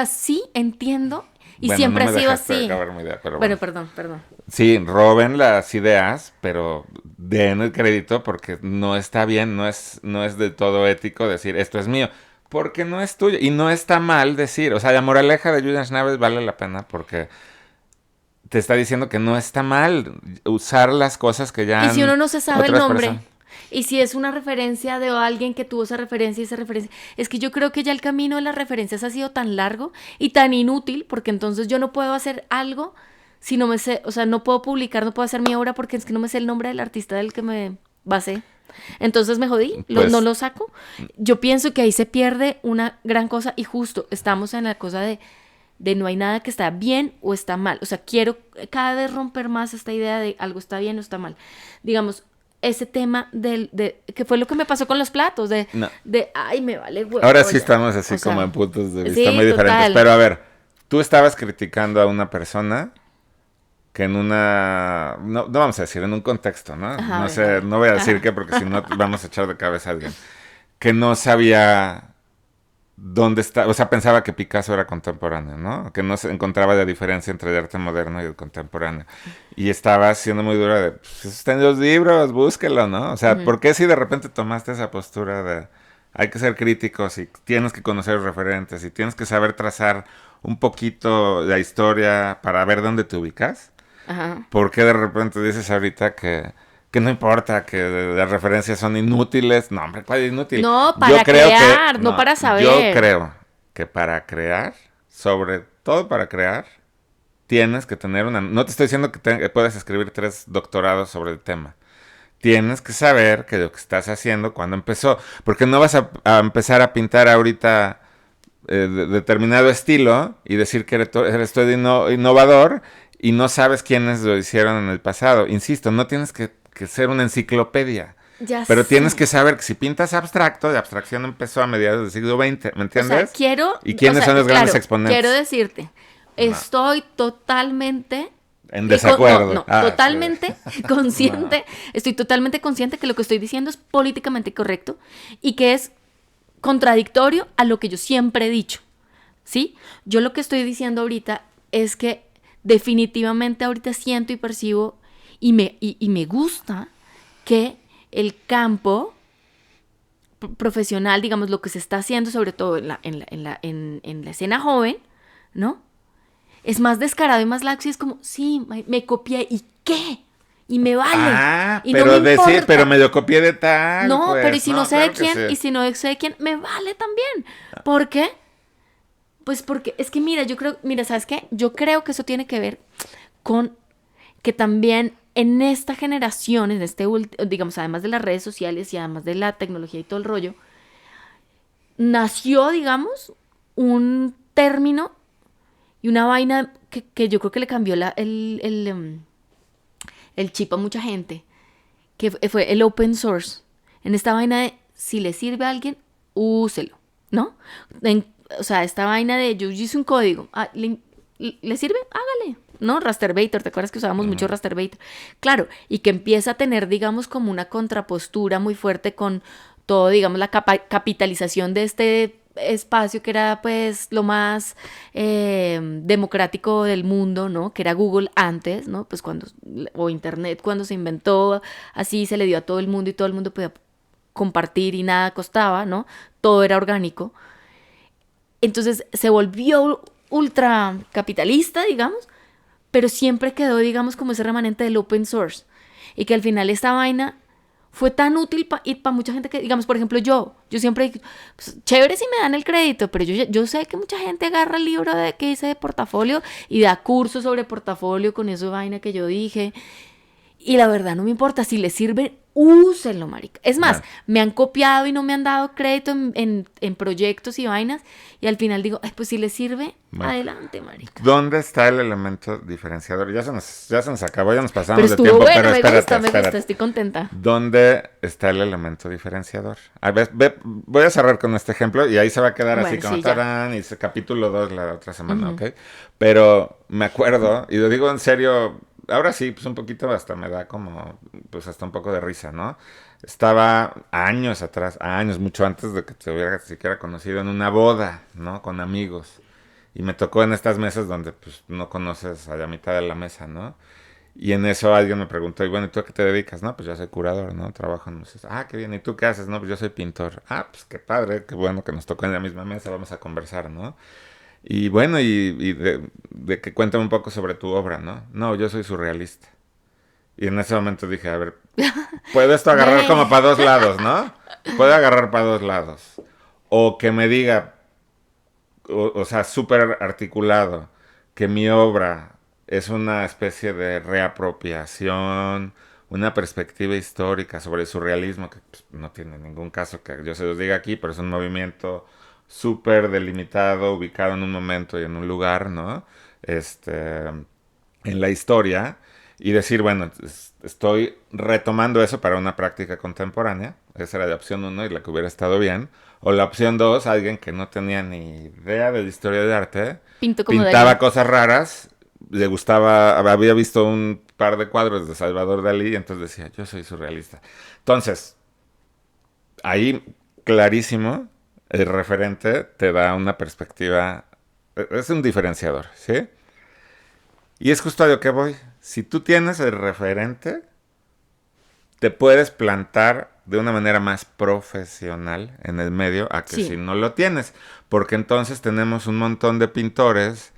sí entiendo y Bueno, no siempre me ha sido dejaste así. acabar mi idea, pero Bueno, bueno. perdón. Sí, roben las ideas, pero den el crédito porque no está bien, no es del todo ético decir esto es mío, porque no es tuyo. Y no está mal decir, o sea, la moraleja de Julian Schnabel vale la pena porque te está diciendo que no está mal usar las cosas que ya Y si han uno no se sabe el otras personas. nombre, y si es una referencia de alguien que tuvo esa referencia y esa referencia, es que yo creo que ya el camino de las referencias ha sido tan largo y tan inútil, porque entonces yo no puedo hacer algo si no me sé, o sea, no puedo publicar, no puedo hacer mi obra porque es que no me sé el nombre del artista del que me basé. Entonces me jodí, no Pues lo saco. Yo pienso que ahí se pierde una gran cosa y justo estamos en la cosa de no hay nada que está bien o está mal. O sea, quiero cada vez romper más esta idea de algo está bien o está mal. Digamos, ese tema que fue lo que me pasó con los platos, no. ay, me vale Ahora huevo sí ya. estamos así O como sea, en puntos de vista sí, muy diferentes. total. Pero a ver, tú estabas criticando a una persona que en una, no vamos a decir, en un contexto, ¿no? Ajá, No a sé, ver. no voy a decir Ajá. qué porque si no vamos a echar de cabeza a alguien. Que no sabía dónde está, o sea, pensaba que Picasso era contemporáneo, ¿no? Que no se encontraba la diferencia entre el arte moderno y el contemporáneo. Y estaba siendo muy dura de, pues eso está en los libros, búsquelo, ¿no? O sea, Ujú. ¿por qué si de repente tomaste esa postura de hay que ser críticos y tienes que conocer referentes y tienes que saber trazar un poquito la historia para ver dónde te ubicas? Ajá. ¿Por qué de repente dices ahorita que no importa, que las referencias son inútiles? No, hombre, ¿cuál es inútil? No, Yo para creo que, crear, no no, para yo saber. creo que para crear, sobre todo para crear, tienes que tener una... No te estoy diciendo que puedas escribir 3 doctorados sobre el tema. Tienes que saber que lo que estás haciendo cuando empezó, porque no vas a empezar a pintar ahorita determinado estilo y decir que eres tú innovador y no sabes quiénes lo hicieron en el pasado. Insisto, no tienes que ser una enciclopedia, Ya pero tienes sé. que saber que si pintas abstracto, la abstracción empezó a mediados del siglo XX, ¿me O sea, entiendes? ¿Y quiénes son los grandes claro, quiero exponentes? decirte, No, estoy totalmente, en no, desacuerdo. no, Ah, sí. totalmente No. consciente, estoy totalmente consciente que lo que estoy diciendo es políticamente correcto y que es contradictorio a lo que yo siempre he dicho, ¿sí? Yo lo que estoy diciendo ahorita es que definitivamente ahorita siento y percibo y me gusta que el campo profesional, digamos, lo que se está haciendo, sobre todo en la escena joven, ¿no? Es más descarado y más laxo y es como, sí, me copié, ¿y qué? Y me vale, Ah, y no me pero decir, pero importa. me lo copié de tal, No, pero ¿y pues, si no no, sé de claro que quién? sí. Y si no sé de quién, me vale también. ¿Por qué? Pues porque es que mira, mira, ¿sabes qué? Yo creo que eso tiene que ver con que también en esta generación, digamos, además de las redes sociales y además de la tecnología y todo el rollo, nació, digamos, un término y una vaina que yo creo que le cambió el chip a mucha gente, que fue el open source. En esta vaina de, si le sirve a alguien, úselo, ¿no? O sea, esta vaina de, yo hice un código, ¿le sirve? Hágale. ¿No? Rasterbaiter, ¿te acuerdas que usábamos mucho Ujú. Rasterbaiter? Claro, y que empieza a tener, digamos, como una contrapostura muy fuerte con todo, digamos, la capitalización de este espacio que era pues lo más democrático del mundo, ¿no? Que era Google antes, ¿no? Pues o Internet cuando se inventó, así se le dio a todo el mundo y todo el mundo podía compartir y nada costaba, ¿no? Todo era orgánico. Entonces se volvió ultra capitalista, digamos, pero siempre quedó, digamos, como ese remanente del open source. Y que al final esta vaina fue tan útil para mucha gente que, digamos, por ejemplo, yo siempre digo, pues, chévere si me dan el crédito, pero yo sé que mucha gente agarra el libro que hice de portafolio y da cursos sobre portafolio con esa vaina que yo dije. Y la verdad no me importa, si les sirve, úsenlo, marica. Es más, Bueno, me han copiado y no me han dado crédito en proyectos y vainas, y al final digo, "Ay, pues si les sirve, bueno. adelante, marica". ¿Dónde está el elemento diferenciador? Ya se nos acabó, ya nos Pero pasamos de estuvo tiempo, bueno, pero espérate, me gusta, espérate. estoy contenta. ¿Dónde está el elemento diferenciador? A ver, voy a cerrar con este ejemplo y ahí se va a quedar así Bueno, como sí, ya. tarán, y capítulo 2 la otra semana, Ujú. ¿ok? Pero me acuerdo, y lo digo en serio, ahora sí, pues un poquito hasta me da como, pues hasta un poco de risa, ¿no? Estaba años atrás, años, mucho antes de que te hubiera siquiera conocido en una boda, ¿no? Con amigos. Y me tocó en estas mesas donde pues no conoces a la mitad de la mesa, ¿no? Y en eso alguien me preguntó, y bueno, ¿y tú a qué te dedicas? No, pues yo soy curador, ¿no? Trabajo en museos. Ah, qué bien. ¿Y tú qué haces? No, pues yo soy pintor. Ah, pues qué padre, qué bueno que nos tocó en la misma mesa, vamos a conversar, ¿no? Y bueno, y de que cuéntame un poco sobre tu obra, ¿no? No, yo soy surrealista. Y en ese momento dije, a ver, puedo esto agarrar Ve. como para dos lados, ¿no? Puede agarrar para dos lados. O que me diga, o sea, súper articulado, que mi obra es una especie de reapropiación, una perspectiva histórica sobre el surrealismo, que pues, no tiene ningún caso que yo se los diga aquí, pero es un movimiento súper delimitado, ubicado en un momento y en un lugar, ¿no? En la historia, y decir, bueno, estoy retomando eso para una práctica contemporánea. Esa era la opción uno y la que hubiera estado bien. O la opción dos, alguien que no tenía ni idea de la historia del arte, Pinto como pintaba Dalí. cosas raras, le gustaba, había visto un par de cuadros de Salvador Dalí y entonces decía, yo soy surrealista. Entonces, ahí clarísimo, el referente te da una perspectiva, es un diferenciador, ¿sí? Y es justo a lo que voy. Si tú tienes el referente, te puedes plantar de una manera más profesional en el medio a que si Sí. no lo tienes. Porque entonces tenemos un montón de pintores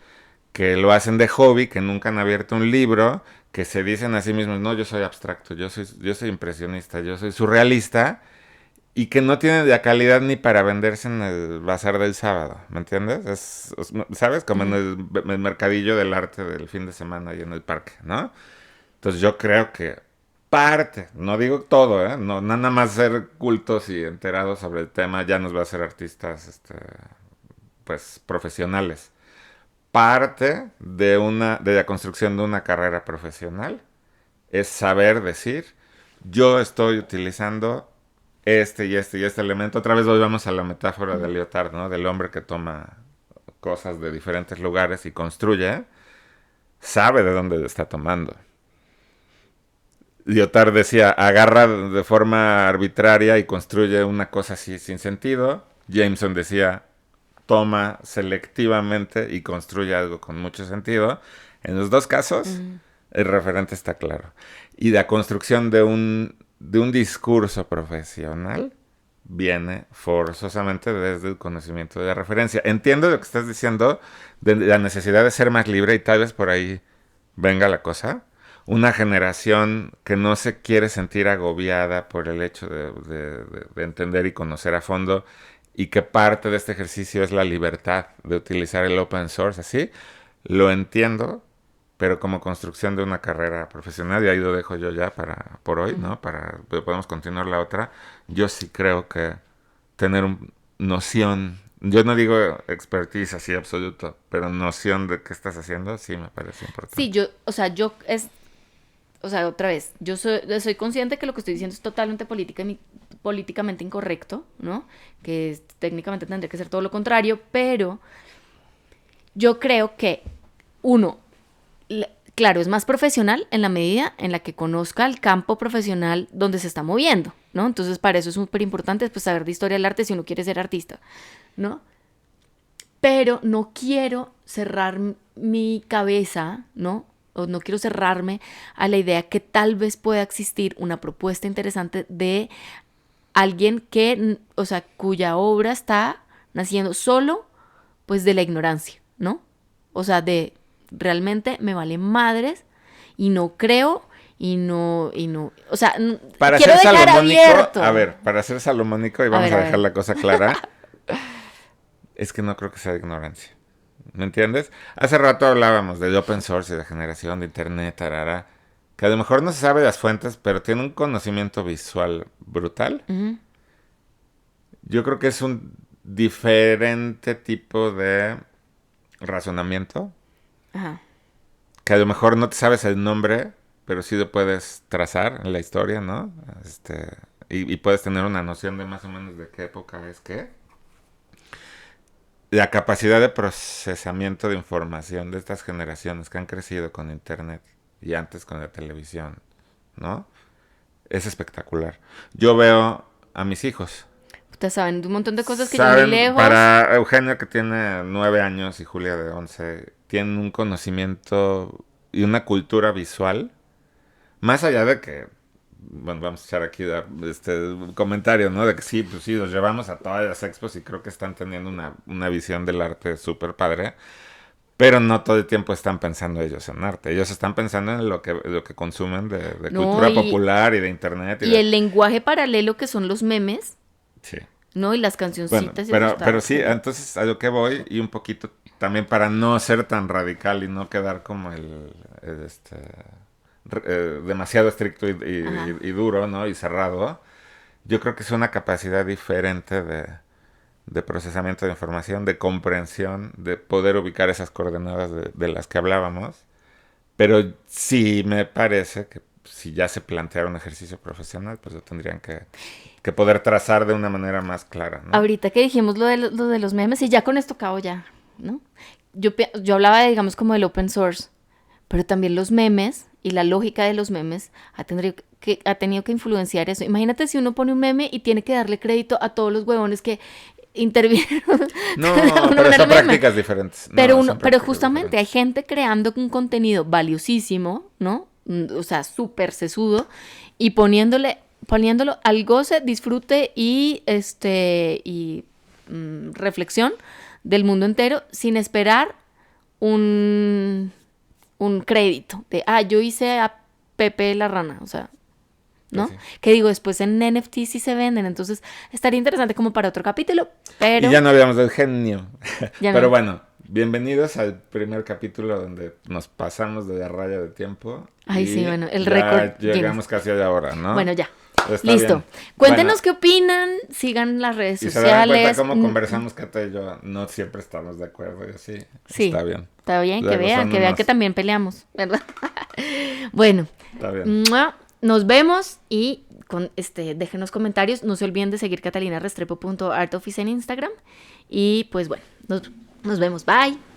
que lo hacen de hobby, que nunca han abierto un libro, que se dicen a sí mismos, no, yo soy abstracto, yo soy impresionista, yo soy surrealista, y que no tienen la calidad ni para venderse en el bazar del sábado, ¿me entiendes? ¿Sabes? Como en Ujú. el mercadillo del arte del fin de semana y en el parque, ¿no? Entonces yo creo que parte, no digo todo, ¿eh? No, nada más ser cultos y enterados sobre el tema ya nos va a hacer artistas, pues, profesionales. Parte de la construcción de una carrera profesional es saber decir, yo estoy utilizando este y este y este elemento. Otra vez volvemos a la metáfora de Lyotard, ¿no? Del hombre que toma cosas de diferentes lugares y construye, sabe de dónde lo está tomando. Lyotard decía, agarra de forma arbitraria y construye una cosa así sin sentido. Jameson decía, toma selectivamente y construye algo con mucho sentido. En los dos casos, Ujú. el referente está claro. Y la construcción de un discurso profesional viene forzosamente desde el conocimiento de la referencia. Entiendo lo que estás diciendo de la necesidad de ser más libre y tal vez por ahí venga la cosa. Una generación que no se quiere sentir agobiada por el hecho de entender y conocer a fondo y que parte de este ejercicio es la libertad de utilizar el open source, así, lo entiendo, pero como construcción de una carrera profesional, y ahí lo dejo yo ya por hoy, Ujú. ¿no? Podemos continuar la otra. Yo sí creo que tener noción, yo no digo expertise así absoluto, pero noción de qué estás haciendo, sí me parece Sí, importante. yo, o sea, o sea, otra vez, soy consciente que lo que estoy diciendo es totalmente políticamente incorrecto, ¿no? Técnicamente tendría que ser todo lo contrario, pero yo creo que uno, claro, es más profesional en la medida en la que conozca el campo profesional donde se está moviendo, ¿no? Entonces, para eso es súper importante pues, saber de historia del arte si uno quiere ser artista, ¿no? Pero no quiero cerrar mi cabeza, ¿no? O no quiero cerrarme a la idea que tal vez pueda existir una propuesta interesante de alguien que, o sea, cuya obra está naciendo solo, pues, de la ignorancia, ¿no? O sea, de realmente me vale madres y no creo o sea, Para quiero ser dejar salomónico, a abierto. ver, para ser salomónico, y vamos a A dejar ver, la cosa clara, es que no creo que sea ignorancia. ¿Me entiendes? Hace rato hablábamos del open source y de generación de internet, tarara. que a lo mejor no se sabe las fuentes, pero tiene un conocimiento visual brutal. Ujú. Yo creo que es un diferente tipo de razonamiento, Ajá. que a lo mejor no te sabes el nombre, pero sí lo puedes trazar en la historia, ¿no? Y puedes tener una noción de más o menos de qué época es qué. La capacidad de procesamiento de información de estas generaciones que han crecido con internet y antes con la televisión, ¿no? Es espectacular. Yo veo a mis hijos. Ustedes saben de un montón de cosas que yo ni Saben, lejos. para Eugenio, que tiene 9 años, y Julia de 11, tienen un conocimiento y una cultura visual, más allá de que, bueno, vamos a echar aquí un comentario, ¿no? De que sí, pues sí, los llevamos a todas las expos y creo que están teniendo una visión del arte súper padre, pero no todo el tiempo están pensando ellos en arte. Ellos están pensando en lo que consumen de No, cultura popular y de internet. y el lenguaje paralelo que son los memes, Sí. ¿no? Y las Bueno, cancioncitas y eso pero está sí, cool. entonces a lo que voy y un poquito también para no ser tan radical y no quedar como demasiado estricto Ajá. y duro, ¿no? Y cerrado. Yo creo que es una capacidad diferente de procesamiento de información, de comprensión, de poder ubicar esas coordenadas de las que hablábamos. Pero sí me parece que si ya se planteara un ejercicio profesional, pues lo tendrían que poder trazar de una manera más clara, ¿no? Ahorita que dijimos lo de los memes, y ya con esto acabo ya, ¿no? Yo hablaba, digamos, como del open source, pero también los memes y la lógica de los memes ha tenido que influenciar eso. Imagínate si uno pone un meme y tiene que darle crédito a todos los huevones que intervinieron No, uno pero en el son meme. prácticas diferentes. Pero No, son pero prácticas justamente hay diferentes. gente creando un contenido valiosísimo, ¿no? O sea, súper sesudo, y poniéndolo al goce, disfrute y reflexión del mundo entero, sin esperar un, un crédito de, yo hice a Pepe la rana, o sea, Pues ¿no? sí. Que digo, después en NFT sí se venden, entonces estaría interesante como para otro capítulo, Y pero ya no hablamos del genio. ya Pero no. bueno, bienvenidos al primer capítulo donde nos pasamos de la raya de tiempo Ay, sí, y bueno, el récord ya Guinness. llegamos casi a la hora, ¿no? Bueno, ya. Está Listo. bien. Bueno, Cuéntenos qué opinan, sigan las redes y se darán cuenta sociales. cómo conversamos Cata y yo. No siempre estamos de acuerdo y así. Sí, Está bien. está bien, Luego son que vean que unos... también peleamos, ¿verdad? Bueno, Está bien. nos vemos y déjenos comentarios. No se olviden de seguir catalinarestrepo.artoffice en Instagram. Y pues bueno, nos vemos. Bye.